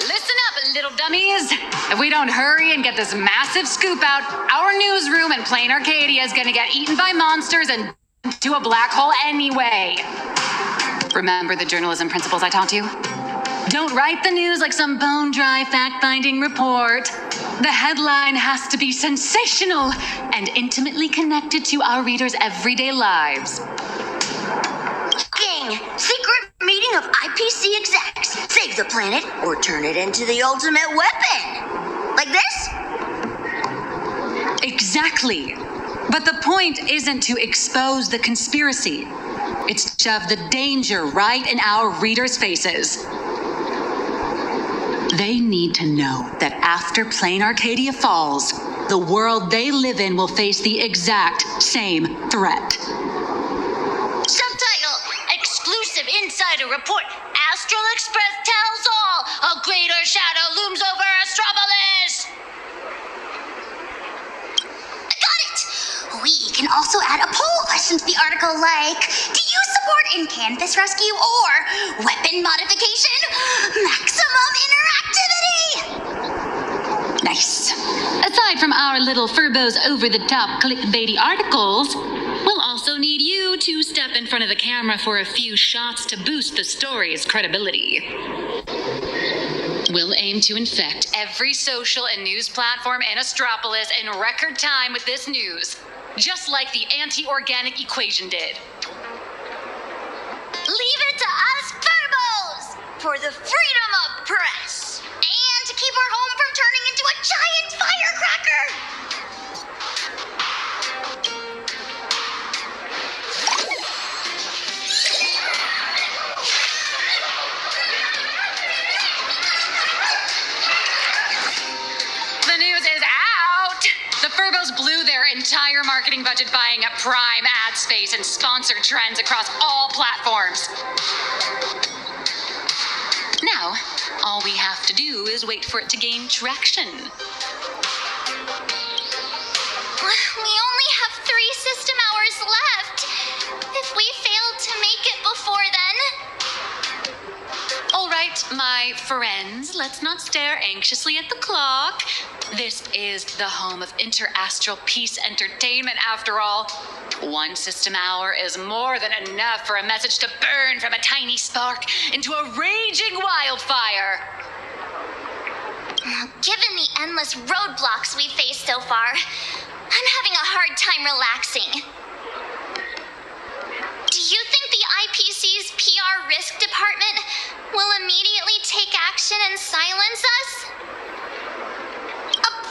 Listen up, little dummies. If we don't hurry and get this massive scoop out, our newsroom in plain Arcadia is gonna get eaten by monsters and to a black hole anyway. Remember the journalism principles I taught you? Don't write the news like some bone-dry fact-finding report. The headline has to be sensational and intimately connected to our readers' everyday lives. Gang, secret meeting of IPC execs. Save the planet or turn it into the ultimate weapon. Like this? Exactly. But the point isn't to expose the conspiracy. It's to shove the danger right in our readers' faces. They need to know that after Plain Arcadia falls, the world they live in will face the exact same threat. Subtitle, exclusive insider report. Astral Express tells all. A greater shadow looms over Astropolis. Got it. We can also add a poll question to the article like, do you support in-canvas rescue or weapon modification? Maximum interactivity. Nice. Aside from our little Furbo's over-the-top clickbaity articles, we'll also need you to step in front of the camera for a few shots to boost the story's credibility. We'll aim to infect every social and news platform in Astropolis in record time with this news, just like the anti-organic equation did. Leave it to us Furbos for the freedom of press and to keep our home from turning into a giant firecracker. The news is out! The Furbos blew their entire marketing budget buying up Prime ad space and sponsored trends across all platforms. Now, all we have to do is wait for it to gain traction. We only have 3 system hours left. If we fail to make it before then... All right, my friends, let's not stare anxiously at the clock. This is the home of interastral peace entertainment, after all. 1 system hour is more than enough for a message to burn from a tiny spark into a raging wildfire. Given the endless roadblocks we've faced so far, I'm having a hard time relaxing. Do you think the IPC's PR risk department will immediately take action and silence us?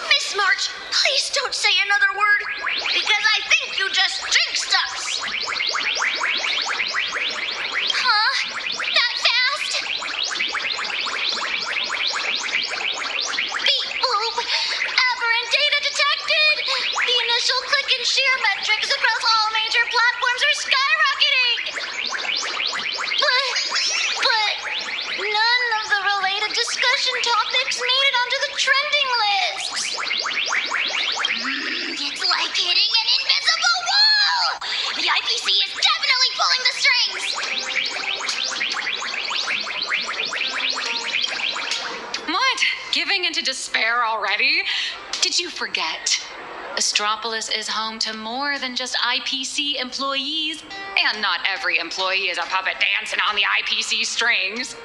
Miss March, please don't say another word, because I think you just jinxed us. Huh? That fast? Beep boop. Aberrant data detected. The initial click and share metrics across all major platforms are skyrocketing. But none of the related discussion topics made it onto the trending lists. It's like hitting an invisible wall! The IPC is definitely pulling the strings! What? Giving into despair already? Did you forget? Astropolis is home to more than just IPC employees, and not every employee is a puppet dancing on the IPC strings.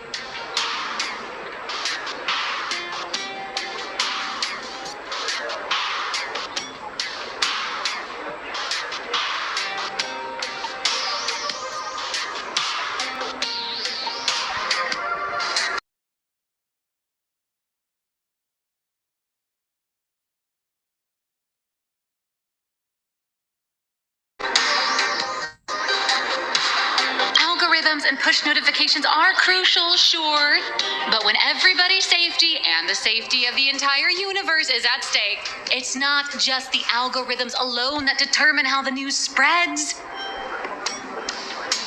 Algorithms and push notifications are crucial, sure, but when everybody's safety and the safety of the entire universe is at stake, it's not just the algorithms alone that determine how the news spreads.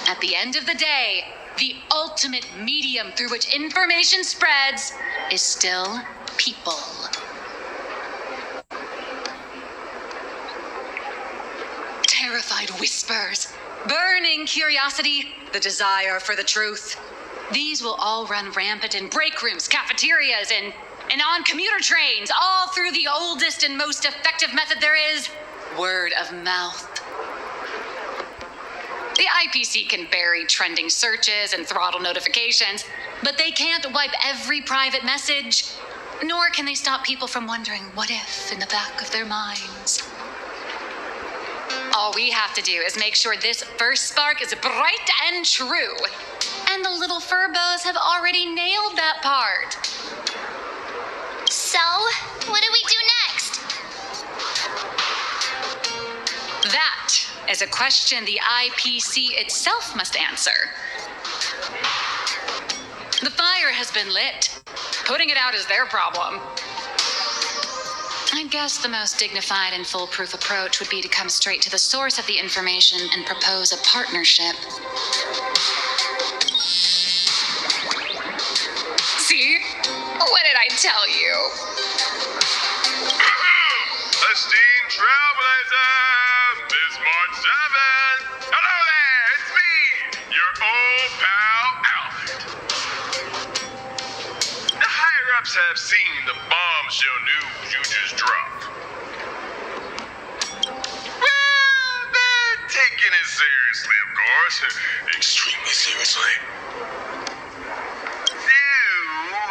At the end of the day, the ultimate medium through which information spreads is still people. Terrified whispers, burning curiosity, the desire for the truth. These will all run rampant in break rooms, cafeterias, and on commuter trains, all through the oldest and most effective method there is, word of mouth. The IPC can bury trending searches and throttle notifications, but they can't wipe every private message, nor can they stop people from wondering what if in the back of their minds. All we have to do is make sure this first spark is bright and true. And the little Furbos have already nailed that part. So, what do we do next? That is a question the IPC itself must answer. The fire has been lit. Putting it out is their problem. I guess the most dignified and foolproof approach would be to come straight to the source of the information and propose a partnership. See? What did I tell you? Esteemed trailblazer, Miss March 7. Hello there, it's me, your old pal Alfred. The higher-ups must have seen the bombshell news you just dropped. Well, they're taking it seriously, of course. Extremely seriously.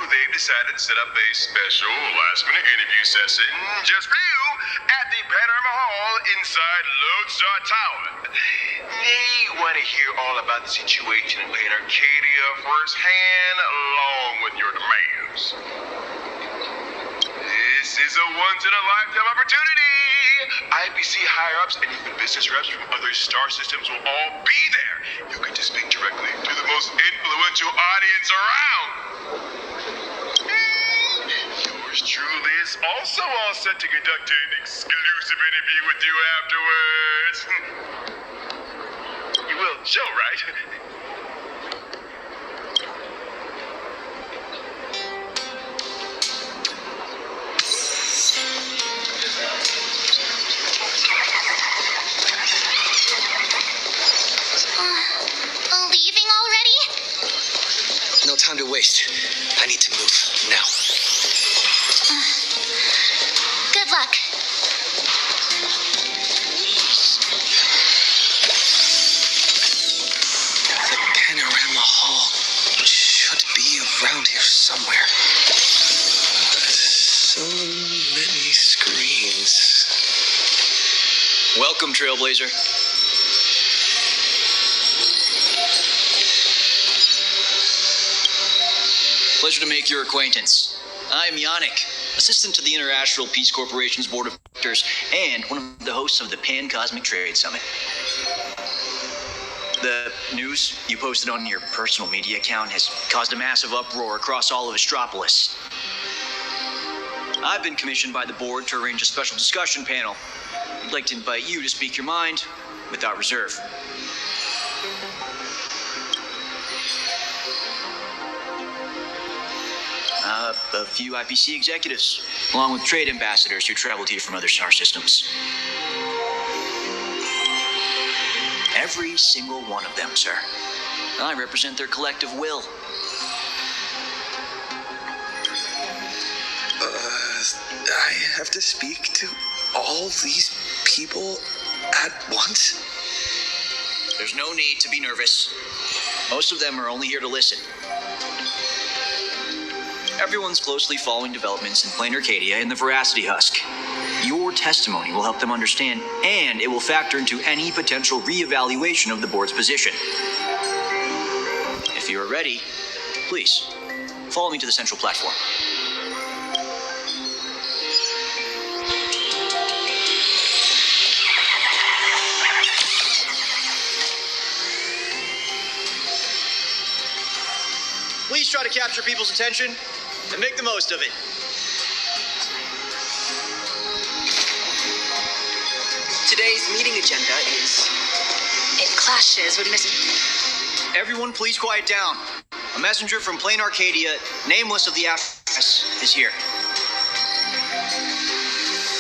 They've decided to set up a special last-minute interview session just for you at the Panorama Hall inside Lodestar Tower. They want to hear all about the situation in Plain Arcadia firsthand, along with your demands. This is a once-in-a-lifetime opportunity. IPC higher-ups and even business reps from other star systems will all be there. You get to speak directly to the most influential audience around. Yours truly is also all set to conduct an exclusive interview with you afterwards. You will show, right? Leaving already? No time to waste. I need to move now. Good luck. The Panorama Hall should be around here somewhere. So many screens. Welcome, Trailblazer. Pleasure to make your acquaintance. I'm Yannick, assistant to the International Peace Corporation's Board of Directors and one of the hosts of the Pan-Cosmic Trade Summit. The news you posted on your personal media account has caused a massive uproar across all of Astropolis. I've been commissioned by the board to arrange a special discussion panel. I'd like to invite you to speak your mind without reserve. A few IPC executives, along with trade ambassadors who traveled here from other star systems. Every single one of them, sir. I represent their collective will. I have to speak to all these people at once? There's no need to be nervous. Most of them are only here to listen. Everyone's closely following developments in Plain Arcadia and the Veracity Husk. Your testimony will help them understand, and it will factor into any potential reevaluation of the board's position. If you are ready, please, follow me to the central platform. Please try to capture people's attention and make the most of it. Today's meeting agenda is... It clashes with Mr. Everyone, please quiet down. A messenger from Plain Arcadia, nameless of the address, is here.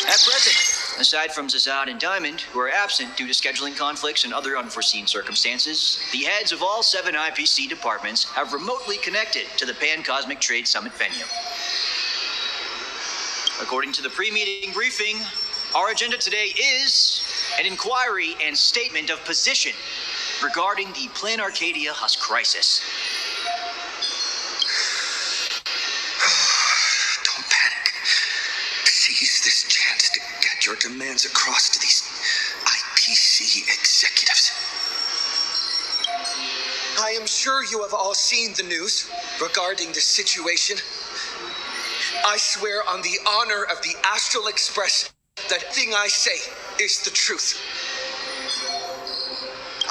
At present, aside from Zazad and Diamond, who are absent due to scheduling conflicts and other unforeseen circumstances, the heads of all 7 IPC departments have remotely connected to the Pan-Cosmic Trade Summit venue. According to the pre-meeting briefing, our agenda today is an inquiry and statement of position regarding the Plain Arcadia Husk crisis. Don't panic. Seize this chance to get your demands across to these IPC executives. I am sure you have all seen the news regarding the situation. I swear on the honor of the Astral Express that thing I say is the truth.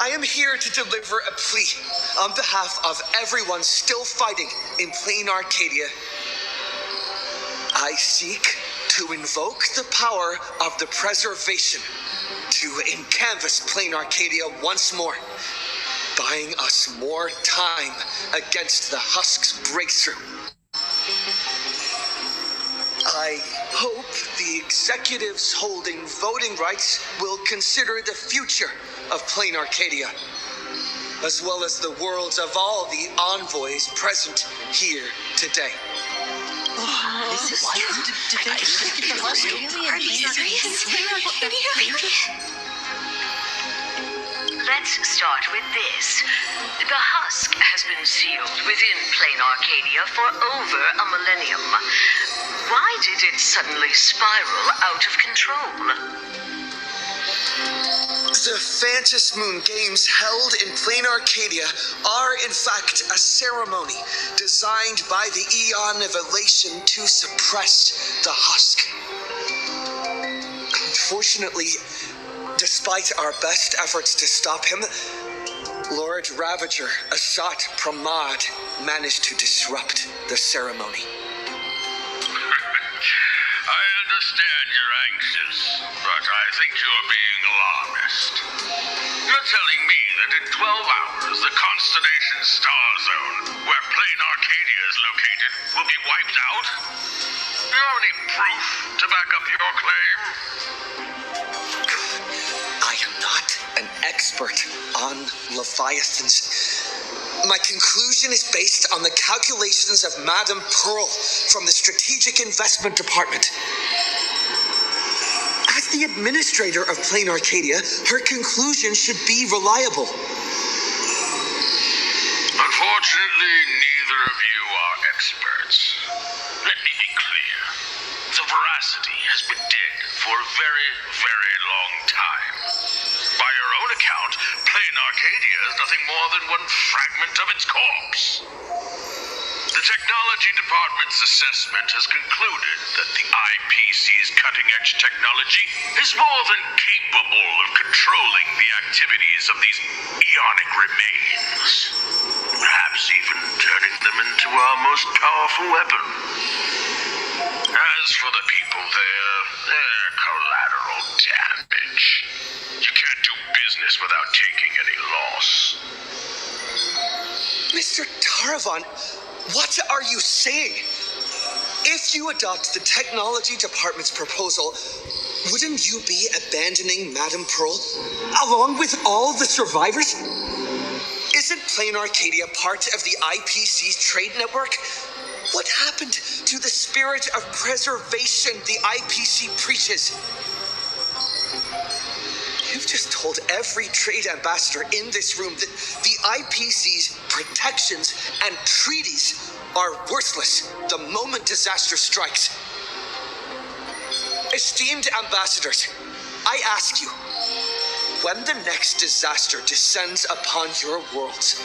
I am here to deliver a plea on behalf of everyone still fighting in Plain Arcadia. I seek to invoke the power of the preservation to encanvas Plain Arcadia once more, buying us more time against the Husk's breakthrough. I hope the executives holding voting rights will consider the future of Plain Arcadia, as well as the worlds of all the envoys present here today. Is this true? Did they just get the husk? Are you serious? Arcadia? Let's start with this. The husk has been sealed within Plain Arcadia for over a millennium. Why did it suddenly spiral out of control? The Phantas Moon Games held in Plain Arcadia are, in fact, a ceremony designed by the Eon of Elation to suppress the husk. Unfortunately, despite our best efforts to stop him, Lord Ravager Asat Pramad managed to disrupt the ceremony. I understand you're anxious, but I think you're being alarmist. You're telling me that in 12 hours, the constellation star zone, where Plain Arcadia is located, will be wiped out? Do you have any proof to back up your claim? I am not an expert on Leviathans. My conclusion is based on the calculations of Madame Pearl from the Strategic Investment Department. As the administrator of Plain Arcadia, her conclusion should be reliable. Unfortunately, neither of you are experts. Let me be clear. The veracity has been dead for a very, very long time. By your own account, Plain Arcadia is nothing more than one fragment of its corpse. The Technology Department's assessment has concluded that the IPC's cutting-edge technology is more than capable of controlling the activities of these eonic remains, perhaps even turning them into our most powerful weapon. As for the people there, they're collateral damage. You can't do business without taking any loss. Mr. Taravan, what are you saying? If you adopt the Technology Department's proposal, wouldn't you be abandoning Madame Pearl, along with all the survivors? Isn't Plain Arcadia part of the IPC's trade network? What happened to the spirit of preservation the IPC preaches? You've just told every trade ambassador in this room that the IPC's protections and treaties are worthless the moment disaster strikes. Esteemed ambassadors, I ask you, when the next disaster descends upon your worlds,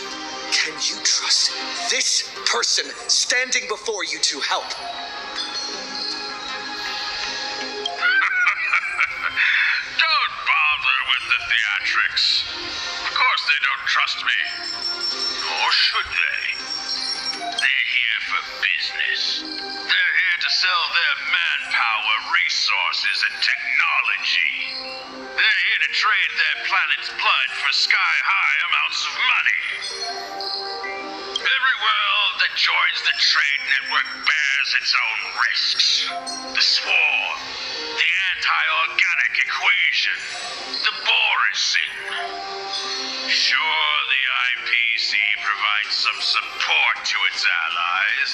can you trust this person standing before you to help? Don't bother with the theatrics. Of course they don't trust me. Or should they? They're here for business. They're here to sell their manpower, resources, and technology. They're here to trade their planet's blood for sky-high amounts of money. Every world that joins the trade network bears its own risks. The swarm, the anti-organic equation, the Borising. Sure, the IPC provides some support to its allies,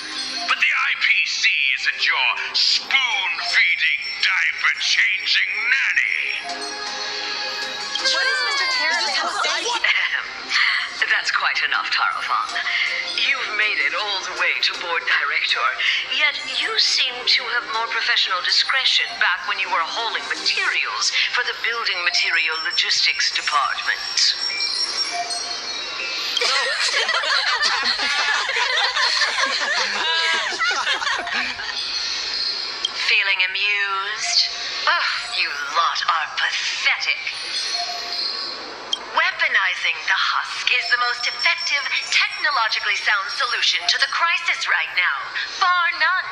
but the IPC isn't your spoon-feeding, diaper-changing nanny. What is Mr. Taravan saying? That's quite enough, Tarafan. You've made it all the way to board director, yet you seem to have more professional discretion back when you were hauling materials for the building material logistics department. Feeling amused? Oh, you lot are pathetic. Weaponizing the husk is the most effective, technologically sound solution to the crisis right now, bar none.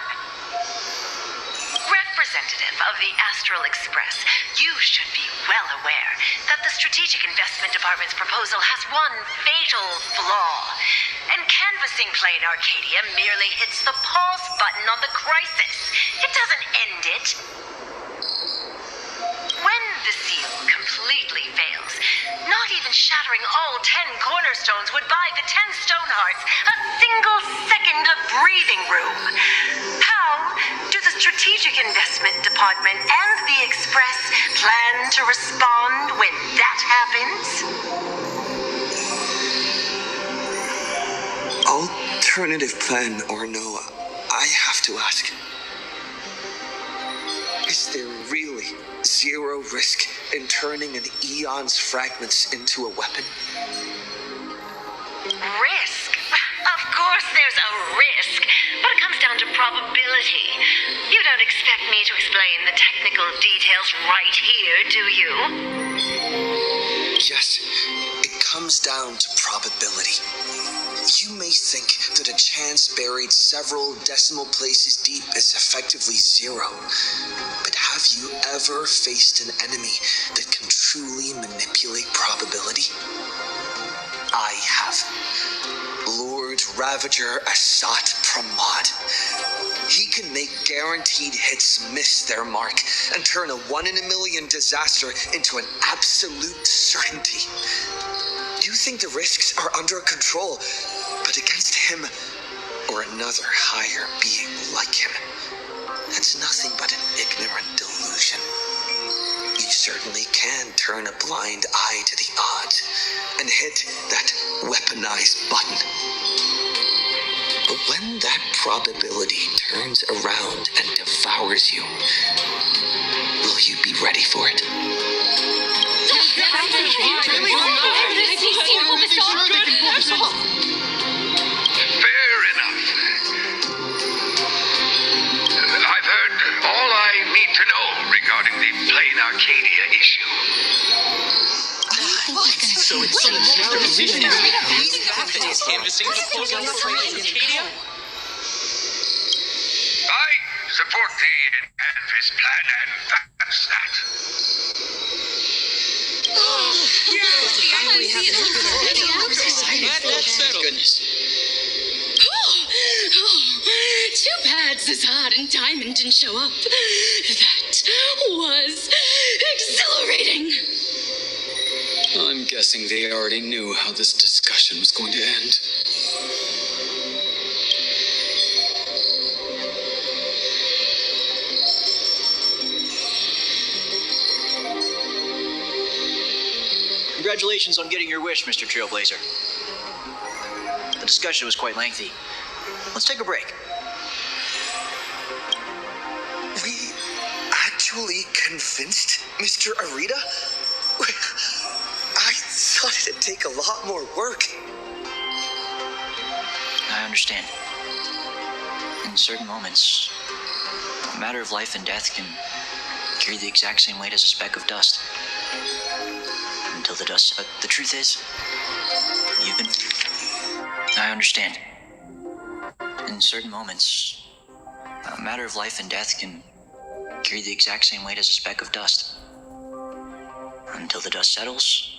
Representative of the Astral Express, you should be well aware that the Strategic Investment Department's proposal has one fatal flaw. And canvassing Plain Arcadia merely hits the pause button on the crisis. It doesn't end it. When the seal completely fails, not even shattering all 10 cornerstones would buy the 10 Stonehearts a single second of breathing room. How Department and the Express plan to respond when that happens? Alternative plan or no, I have to ask. Is there really zero risk in turning an Eon's fragments into a weapon? Risk? Of course there's a risk, but it comes down to probability. You don't expect me to explain the technical details right here, do you? Yes, it comes down to probability. You may think that a chance buried several decimal places deep is effectively zero. But have you ever faced an enemy that can truly manipulate probability? I have. Lord Ravager Asat Pramod. He can make guaranteed hits miss their mark and turn a 1 in a million disaster into an absolute certainty. You think the risks are under control, but against him or another higher being like him, that's nothing but an ignorant delusion. You certainly can turn a blind eye to the odds and hit that weaponized button. But when that probability turns around and devours you, will you be ready for it? Fair enough. I've heard all I need to know regarding the Plain Arcadia issue. I support the Canvas plan, and that's that. Too bad Zazad and Diamond didn't show up. That was exhilarating. I'm guessing they already knew how this discussion was going to end. Congratulations on getting your wish, Mr. Trailblazer. The discussion was quite lengthy. Let's take a break. We actually convinced Mr. Arita? I thought it'd take a lot more work. I understand. In certain moments, a matter of life and death can carry the exact same weight as a speck of dust. Until the dust. But the truth is, you've been. I understand. In certain moments, a matter of life and death can carry the exact same weight as a speck of dust. Until the dust settles,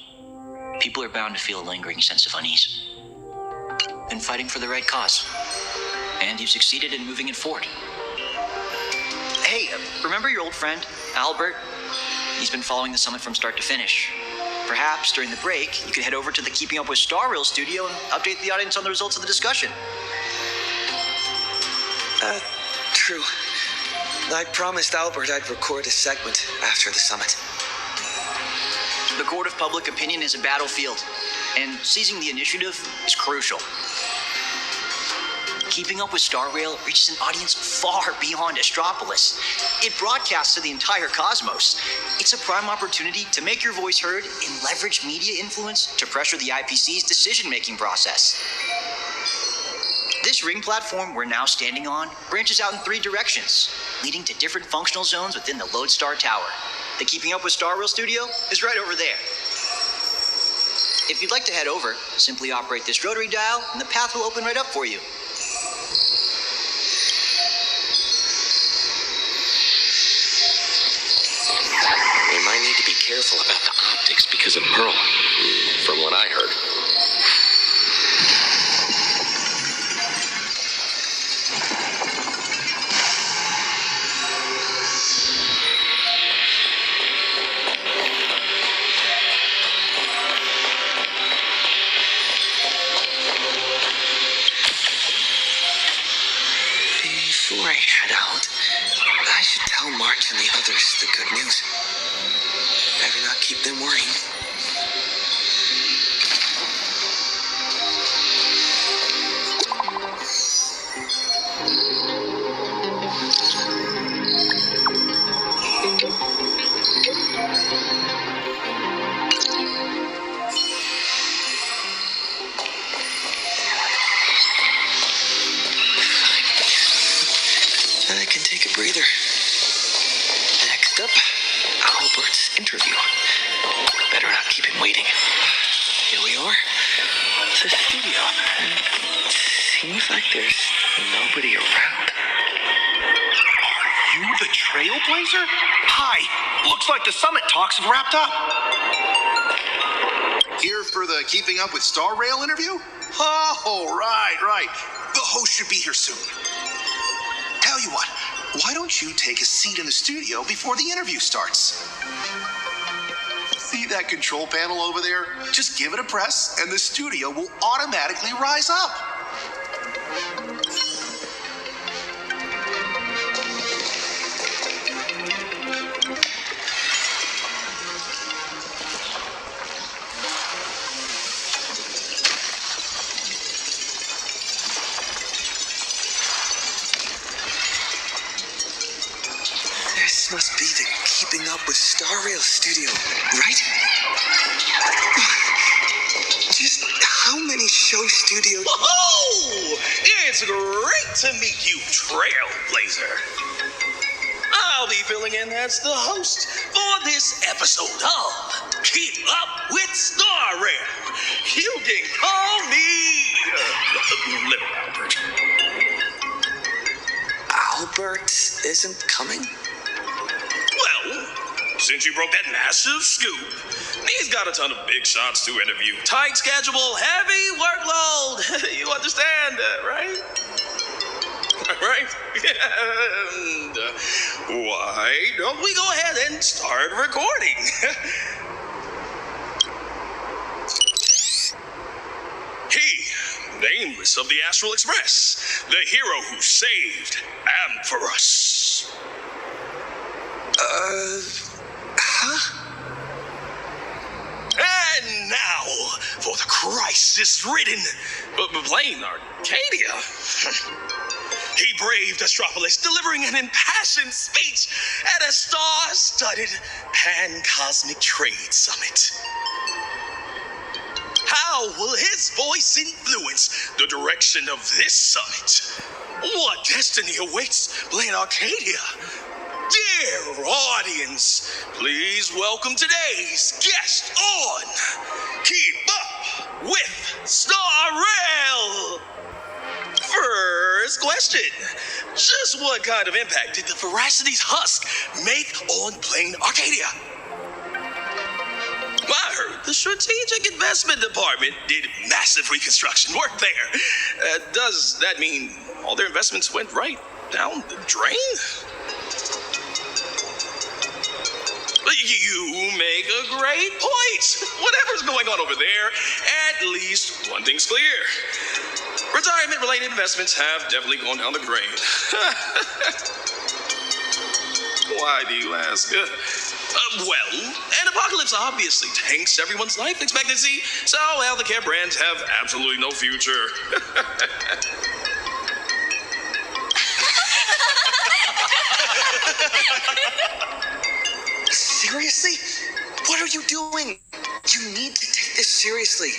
people are bound to feel a lingering sense of unease. Been fighting for the right cause, and you've succeeded in moving it forward. Hey, remember your old friend, Albert? He's been following the summit from start to finish. Perhaps during the break, you could head over to the Keeping Up with Star Rail studio and update the audience on the results of the discussion. True. I promised Albert I'd record a segment after the summit. The court of public opinion is a battlefield, and seizing the initiative is crucial. Keeping Up with Star Rail reaches an audience far beyond Astropolis. It broadcasts to the entire cosmos. It's a prime opportunity to make your voice heard and leverage media influence to pressure the IPC's decision-making process. This ring platform we're now standing on branches out in 3 directions, leading to different functional zones within the Lodestar Tower. The Keeping Up with Star Rail studio is right over there. If you'd like to head over, simply operate this rotary dial and the path will open right up for you. We might need to be careful about the optics because of Pearl, from what I heard. Before I head out, I should tell tell March and the others the good news. Better not keep them worrying. I can take a breather. Next up, Albert's interview. Better not keep him waiting. Here we are. The studio. Seems like there's nobody around. Are you the Trailblazer? Hi. Looks like the summit talks have wrapped up. Here for the Keeping Up with Star Rail interview? Oh, right. The host should be here soon. Tell you what, why don't you take a seat in the studio before the interview starts? See that control panel over there? Just give it a press and the studio will automatically rise up. This must be the Keeping Up with Star Rail studio, right? Just how many show studios? Whoa! It's great to meet you, Trailblazer. I'll be filling in as the host for this episode of Keep Up with Star Rail. You can call me Little Albert. Albert isn't coming? Well, since you broke that massive scoop, he's got a ton of big shots to interview. Tight schedule, heavy workload. You understand that, right? Right? And why don't we go ahead and start recording? He, nameless of the Astral Express, the hero who saved Amphoros. And now for the crisis-ridden plain Arcadia. He braved Astropolis, delivering an impassioned speech at a star-studded pan-cosmic trade summit. How will his voice influence the direction of this summit? What destiny awaits Plain Arcadia? Dear audience, please welcome today's guest on Keep Up with Star Rail. First question. Just what kind of impact did the Veracity's husk make on Plain Arcadia? I heard the Strategic Investment Department did massive reconstruction work there. Does that mean all their investments went right down the drain? You make a great point. Whatever's going on over there, at least one thing's clear. Retirement-related investments have definitely gone down the drain. Why do you ask? Well, an apocalypse obviously tanks everyone's life expectancy, so healthcare brands have absolutely no future. Seriously? What are you doing? You need to take this seriously.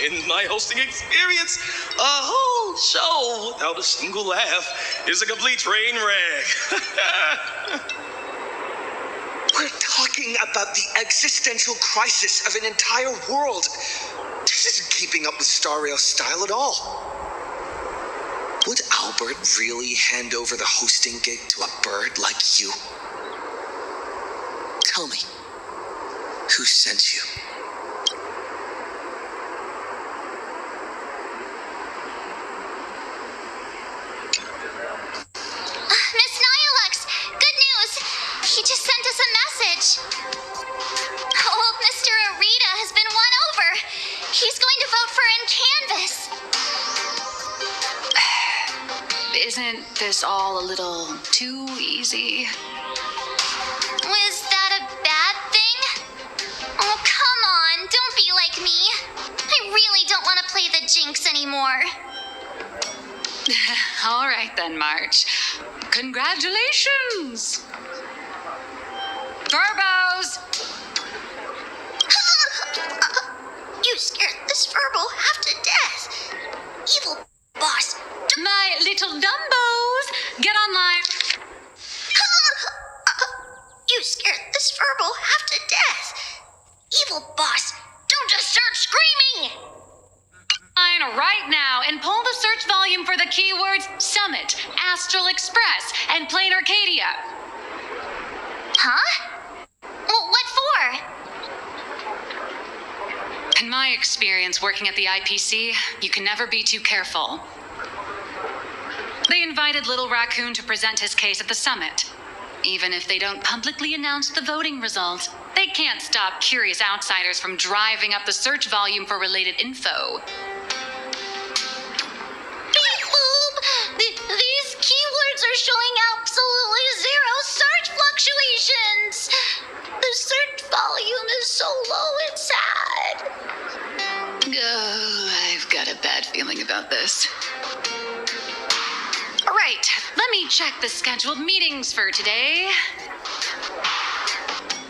In my hosting experience, a whole show without a single laugh is a complete train wreck. We're talking about the existential crisis of an entire world. This isn't Keeping Up with Star Rail style at all. Would Albert really hand over the hosting gig to a bird like you? Tell me, who sent you? Miss Nihilux, good news. He just sent us a message. Old Mr. Arita has been won over. He's going to vote for Canvas. Is Isn't this all a little too easy? Was that a bad thing? Oh, come on, don't be like me. I really don't want to play the Jinx anymore. All right then, March. Congratulations! Turbos! You scared this Verbal half to death. Evil boss. My little Dumbos! Get online! You scared this Verbal half to death. Evil boss, don't just start screaming! Right now and pull the search volume for the keywords Summit, Astral Express, and Plain Arcadia. Huh? Well, what for? In my experience working at the IPC, you can never be too careful. They invited Little Raccoon to present his case at the summit. Even if they don't publicly announce the voting results, they can't stop curious outsiders from driving up the search volume for related info. These keywords are showing absolutely zero search fluctuations. The search volume is so low, it's sad. Oh, I've got a bad feeling about this. All right, let me check the scheduled meetings for today.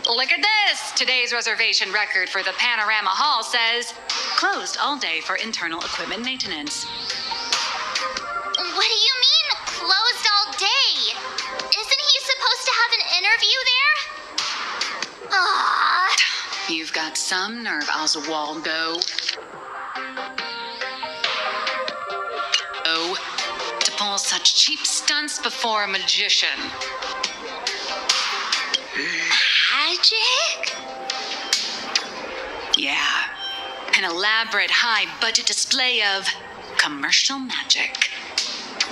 Look at this! Today's reservation record for the Panorama Hall says, closed all day for internal equipment maintenance. What do you mean, closed all day? Isn't he supposed to have an interview there? Ah. You've got some nerve, Oswaldo. Oh, to pull such cheap stunts before a magician. Magic? Yeah, an elaborate high-budget display of commercial magic.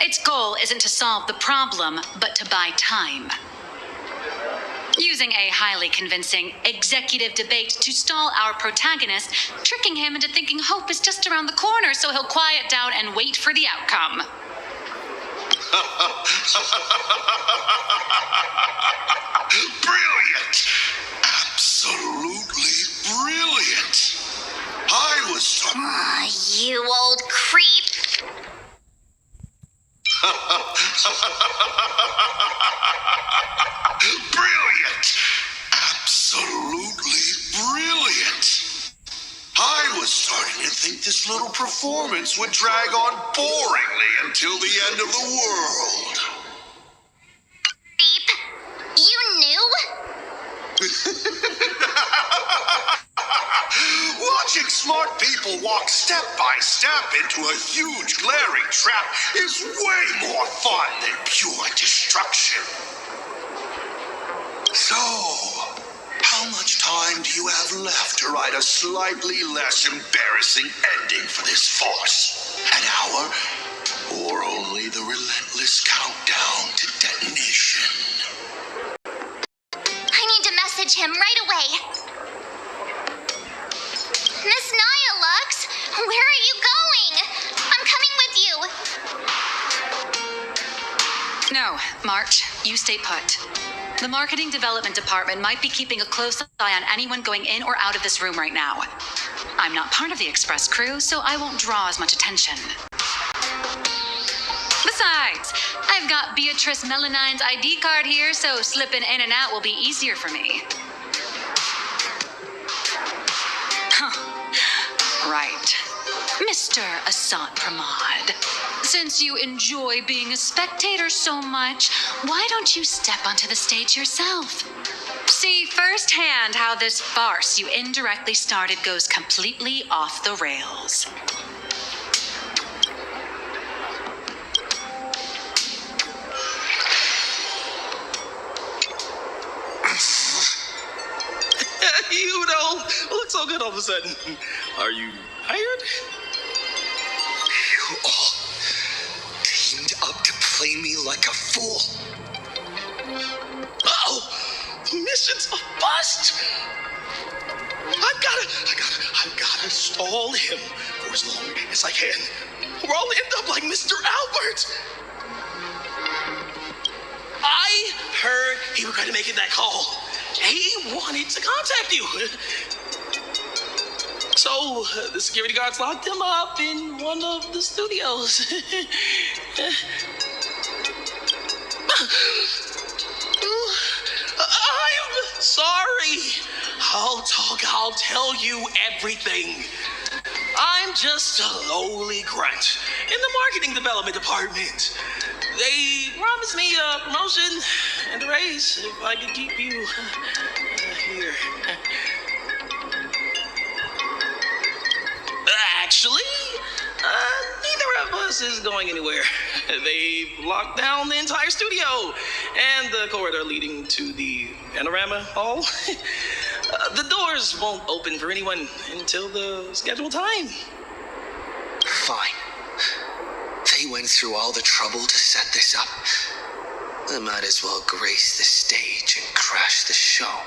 Its goal isn't to solve the problem, but to buy time. Using a highly convincing executive debate to stall our protagonist, tricking him into thinking hope is just around the corner so he'll quiet down and wait for the outcome. Brilliant! Absolutely brilliant! I was... You old creep. Brilliant! Absolutely brilliant! I was starting to think this little performance would drag on boringly until the end of the world. Beep. You knew? Watching smart people walk step by step into a huge glaring trap is way more fun than pure destruction. So, how much time do you have left to write a slightly less embarrassing ending for this farce? An hour? Or only the relentless countdown to detonation? I need to message him right away. Miss Nyalux, where are you going? I'm coming with you. No, March, you stay put. The marketing development department might be keeping a close eye on anyone going in or out of this room right now. I'm not part of the express crew, so I won't draw as much attention. Besides, I've got Beatrice Melanine's ID card here, so slipping in and out will be easier for me. Right. Mr. Asant Pramod, since you enjoy being a spectator so much, why don't you step onto the stage yourself? See firsthand how this farce you indirectly started goes completely off the rails. You don't look so good all of a sudden. Are you hired? You all teamed up to play me like a fool. Uh-oh! Mission's a bust! I've gotta stall him for as long as I can. Or I'll end up like Mr. Albert! I heard he regretted making that call. He wanted to contact you. So, the security guards locked him up in one of the studios. I'm sorry. I'll tell you everything. I'm just a lowly grunt in the marketing development department. They promised me a promotion and a raise if I could keep you here. Actually, neither of us is going anywhere. They've locked down the entire studio and the corridor leading to the panorama hall. The doors won't open for anyone until the scheduled time. Fine. They went through all the trouble to set this up. I might as well grace the stage and crash the show.